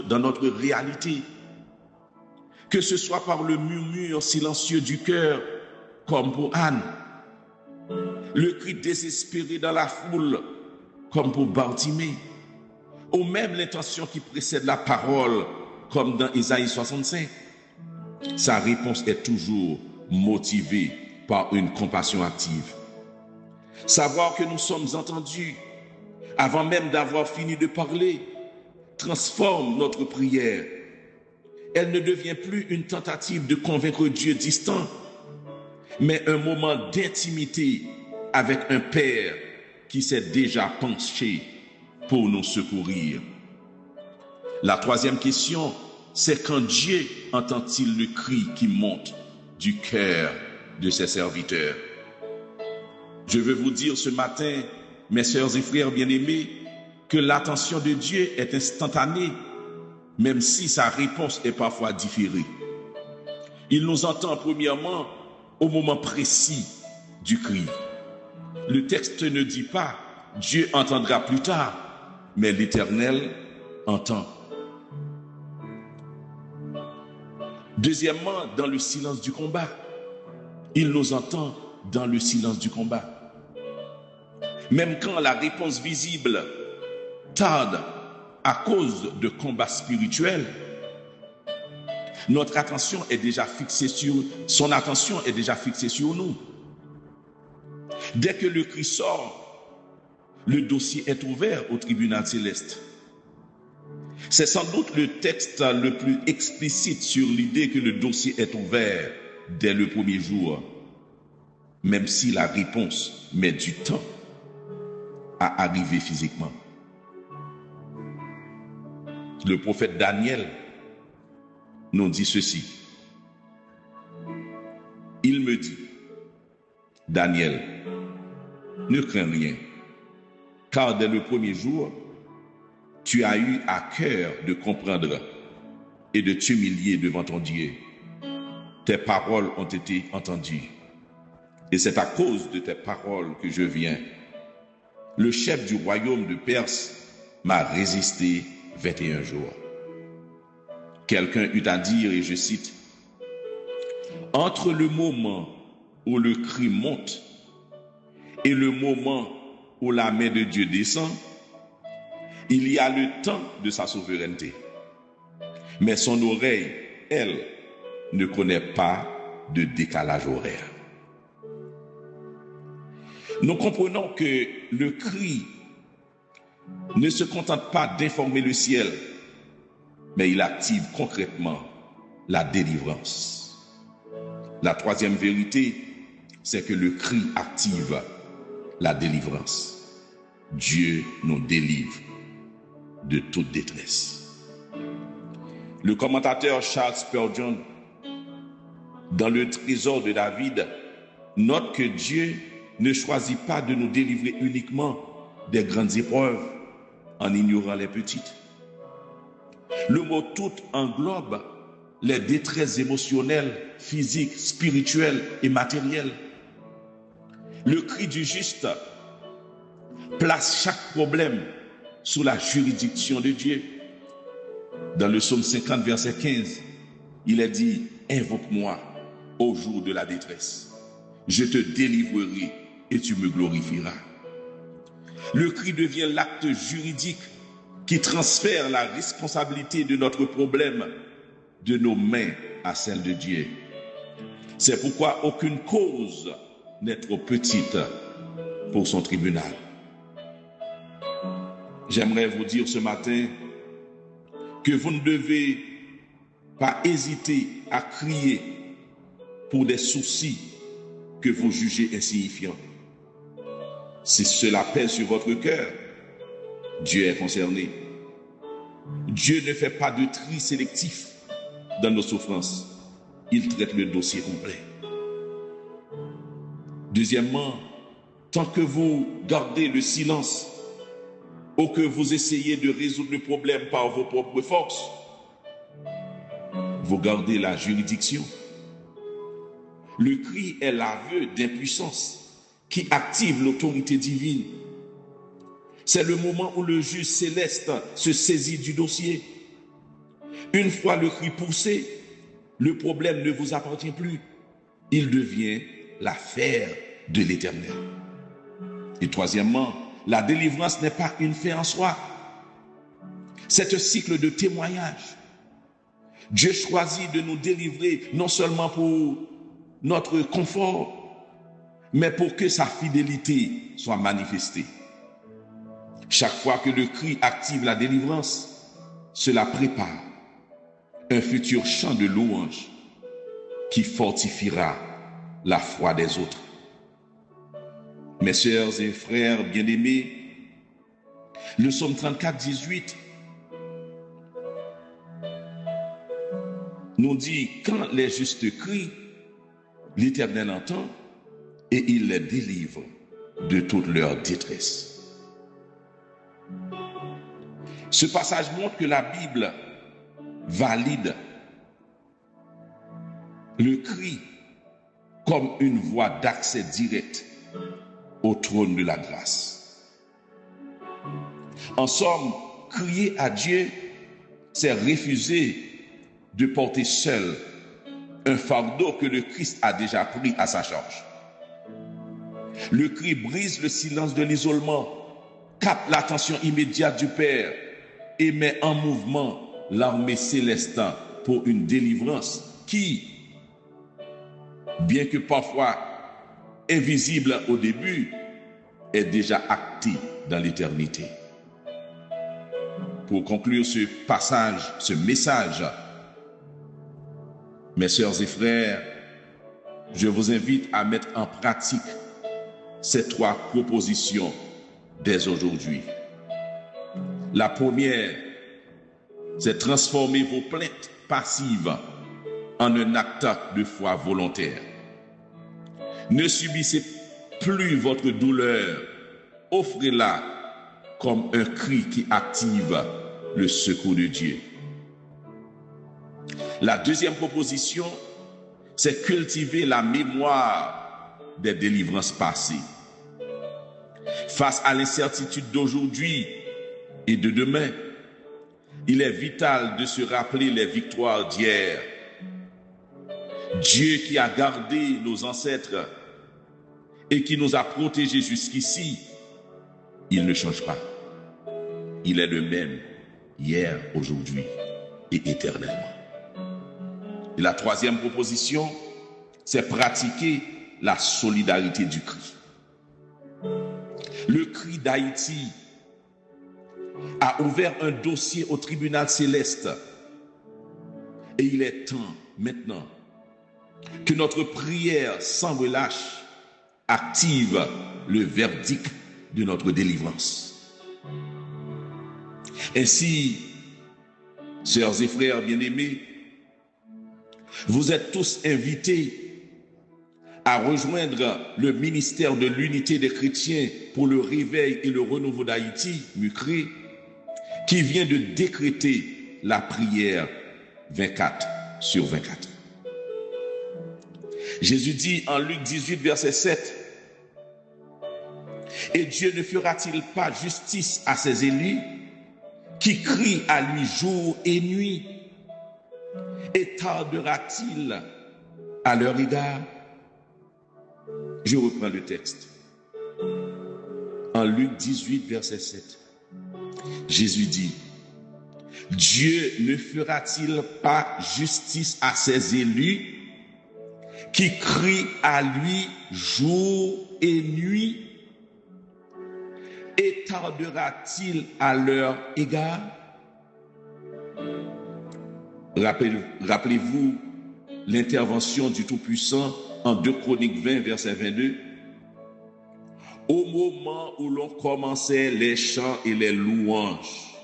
dans notre réalité. Que ce soit par le murmure silencieux du cœur, comme pour Anne, le cri désespéré dans la foule, comme pour Bartimée, ou même l'intention qui précède la parole, comme dans Ésaïe 65. Sa réponse est toujours motivée par une compassion active. Savoir que nous sommes entendus avant même d'avoir fini de parler transforme notre prière. Elle ne devient plus une tentative de convaincre Dieu distant, mais un moment d'intimité avec un Père qui s'est déjà penché pour nous secourir. La troisième question, c'est quand Dieu entend-il le cri qui monte du cœur de ses serviteurs? Je veux vous dire ce matin, mes sœurs et frères bien-aimés, que l'attention de Dieu est instantanée, même si sa réponse est parfois différée. Il nous entend premièrement au moment précis du cri. Le texte ne dit pas « Dieu entendra plus tard », mais l'Éternel entend. Deuxièmement, dans le silence du combat. Il nous entend dans le silence du combat. Même quand la réponse visible tarde à cause de combats spirituels, son attention est déjà fixée sur nous. Dès que le cri sort, le dossier est ouvert au tribunal céleste. C'est sans doute le texte le plus explicite sur l'idée que le dossier est ouvert dès le premier jour, même si la réponse met du temps à arriver physiquement. Le prophète Daniel nous dit ceci. Il me dit, Daniel, Ne crains rien, car dès le premier jour, tu as eu à cœur de comprendre et de t'humilier devant ton Dieu. Tes paroles ont été entendues, et c'est à cause de tes paroles que je viens. Le chef du royaume de Perse m'a résisté 21 jours. Quelqu'un eut à dire, et je cite, « Entre le moment où le cri monte et le moment où la main de Dieu descend, il y a le temps de sa souveraineté. Mais son oreille, elle, ne connaît pas de décalage horaire. » Nous comprenons que le cri ne se contente pas d'informer le ciel, mais il active concrètement la délivrance. La troisième vérité, c'est que le cri active la délivrance. Dieu nous délivre de toute détresse. Le commentateur Charles Spurgeon, dans le Trésor de David, note que Dieu ne choisit pas de nous délivrer uniquement des grandes épreuves en ignorant les petites. Le mot « tout » englobe les détresses émotionnelles, physiques, spirituelles et matérielles. Le cri du juste place chaque problème sous la juridiction de Dieu. Dans le psaume 50, verset 15, il est dit « Invoque-moi au jour de la détresse. Je te délivrerai et tu me glorifieras. » Le cri devient l'acte juridique qui transfère la responsabilité de notre problème de nos mains à celle de Dieu. C'est pourquoi aucune cause n'est trop petite pour son tribunal. J'aimerais vous dire ce matin que vous ne devez pas hésiter à crier pour des soucis que vous jugez insignifiants. Si cela pèse sur votre cœur, Dieu est concerné. Dieu ne fait pas de tri sélectif dans nos souffrances. Il traite le dossier complet. Deuxièmement, tant que vous gardez le silence ou que vous essayez de résoudre le problème par vos propres forces, vous gardez la juridiction. Le cri est l'aveu d'impuissance qui active l'autorité divine. C'est le moment où le juge céleste se saisit du dossier. Une fois le cri poussé, le problème ne vous appartient plus. Il devient l'affaire de l'Éternel. Et troisièmement, la délivrance n'est pas une fin en soi. C'est un cycle de témoignage. Dieu choisit de nous délivrer non seulement pour notre confort, mais pour que sa fidélité soit manifestée. Chaque fois que le cri active la délivrance, cela prépare un futur chant de louange qui fortifiera la foi des autres. Mes sœurs et frères bien-aimés, le psaume 34, 18 nous dit « Quand les justes crient, l'Éternel entend et il les délivre de toute leur détresse. » Ce passage montre que la Bible valide le cri comme une voie d'accès direct au trône de la grâce. En somme, crier à Dieu, c'est refuser de porter seul un fardeau que le Christ a déjà pris à sa charge. Le cri brise le silence de l'isolement, capte l'attention immédiate du Père et met en mouvement l'armée céleste pour une délivrance qui, bien que parfois invisible au début, est déjà actée dans l'éternité. Pour conclure ce passage, ce message, mes sœurs et frères, je vous invite à mettre en pratique ces 3 propositions dès aujourd'hui. La première, c'est transformer vos plaintes passives en un acte de foi volontaire. Ne subissez plus votre douleur, offrez-la comme un cri qui active le secours de Dieu. La deuxième proposition, c'est cultiver la mémoire des délivrances passées. Face à l'incertitude d'aujourd'hui et de demain, il est vital de se rappeler les victoires d'hier. Dieu qui a gardé nos ancêtres et qui nous a protégés jusqu'ici, il ne change pas. Il est le même hier, aujourd'hui et éternellement. Et la troisième proposition, c'est pratiquer la solidarité du cri. Le cri d'Haïti a ouvert un dossier au tribunal céleste. Et il est temps maintenant que notre prière sans relâche active le verdict de notre délivrance. Ainsi, sœurs et frères bien-aimés, vous êtes tous invités à rejoindre le ministère de l'unité des chrétiens pour le réveil et le renouveau d'Haïti, MUCRE, qui vient de décréter la prière 24 sur 24. Jésus dit en Luc 18, verset 7, « Et Dieu ne fera-t-il pas justice à ses élus qui crient à lui jour et nuit? Et tardera-t-il à leur égard ?» Je reprends le texte. En Luc 18, verset 7, Jésus dit, « Dieu ne fera-t-il pas justice à ses élus qui crient à lui jour et nuit? Et tardera-t-il à leur égard? » Rappelez-vous l'intervention du Tout-Puissant en 2 Chroniques 20, verset 22. « Au moment où l'on commençait les chants et les louanges,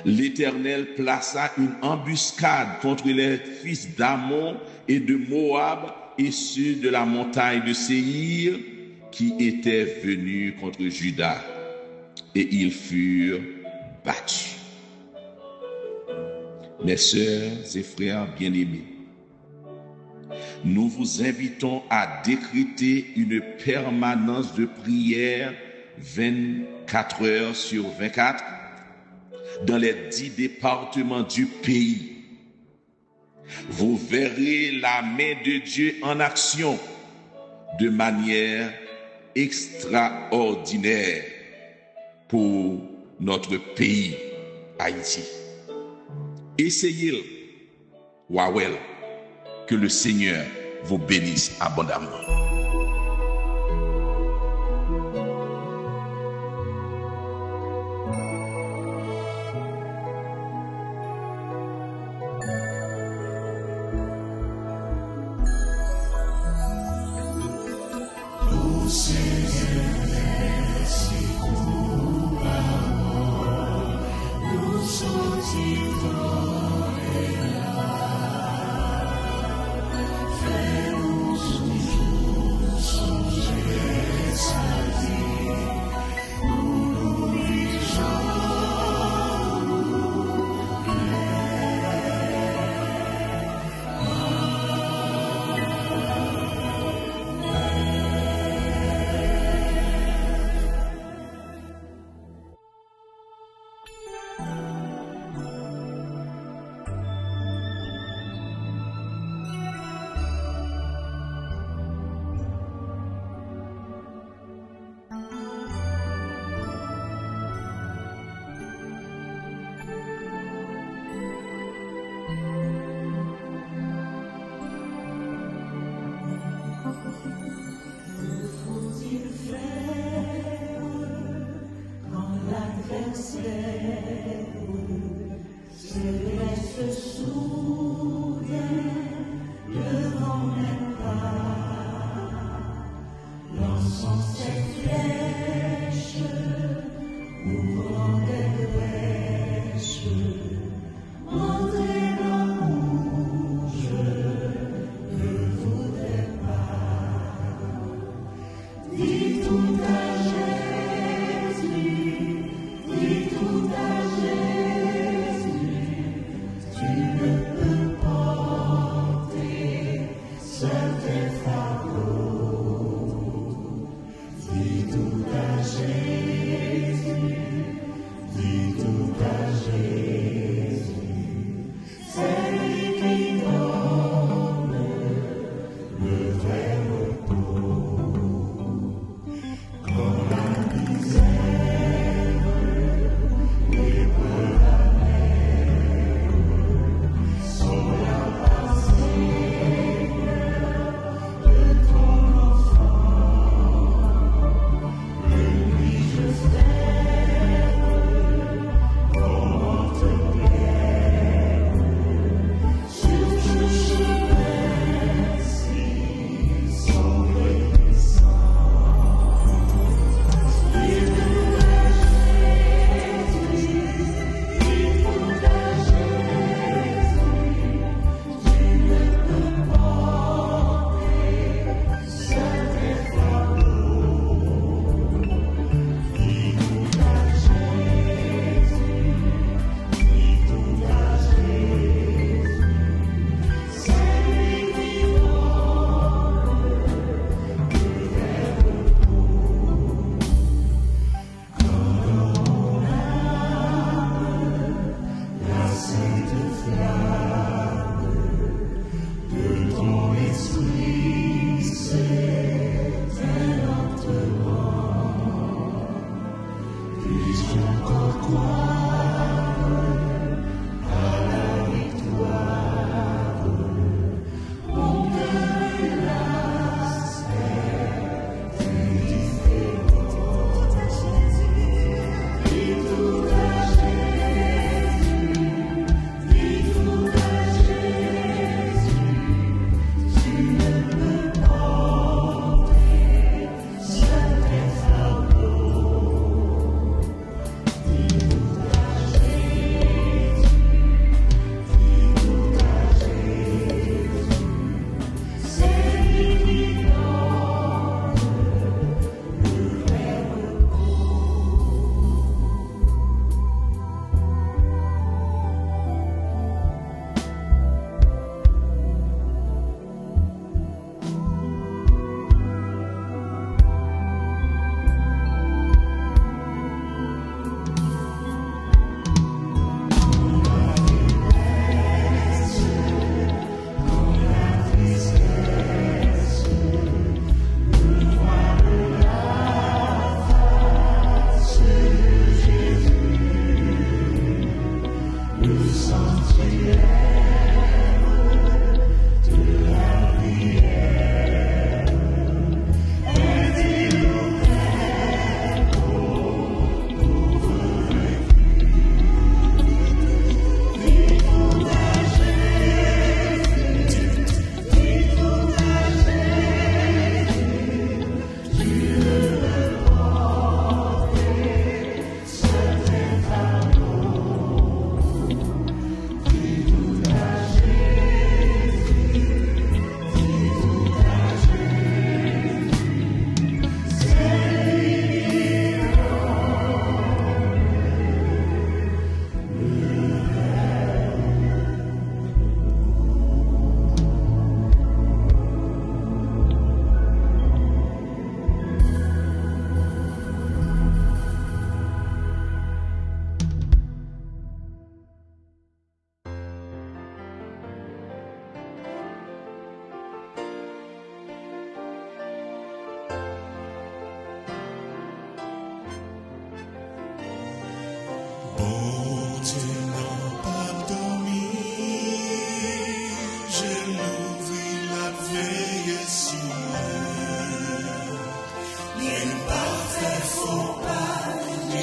l'Éternel plaça une embuscade contre les fils d'Ammon et de Moab et ceux de la montagne de Séhir qui étaient venus contre Juda, et ils furent battus. » Mes sœurs et frères bien-aimés, nous vous invitons à décréter une permanence de prière 24 heures sur 24 dans les 10 départements du pays. Vous verrez la main de Dieu en action de manière extraordinaire pour notre pays, Haïti. Essayez-le, Wawel, que le Seigneur vous bénisse abondamment.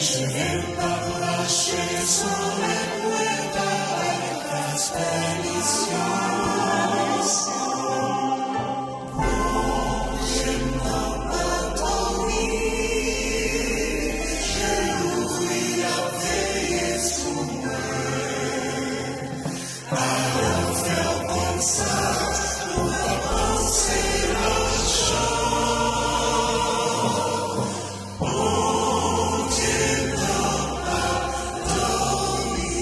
Je vais pas lâcher son époux avec grâce bénédiction. Je n'en pas dormir, je l'ouvris à veiller sous moi. Alors faire comme ça, pour pas penser la chance. Mon Dieu n'a pas dormi.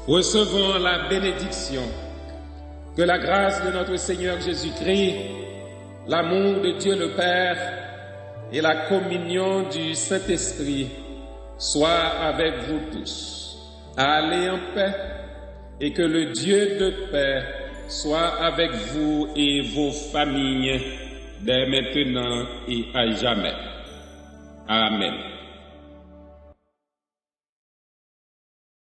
Recevons la bénédiction. Que la grâce de notre Seigneur Jésus-Christ, l'amour de Dieu le Père et la communion du Saint-Esprit soient avec vous tous. Allez en paix et que le Dieu de paix soit avec vous et vos familles dès maintenant et à jamais. Amen.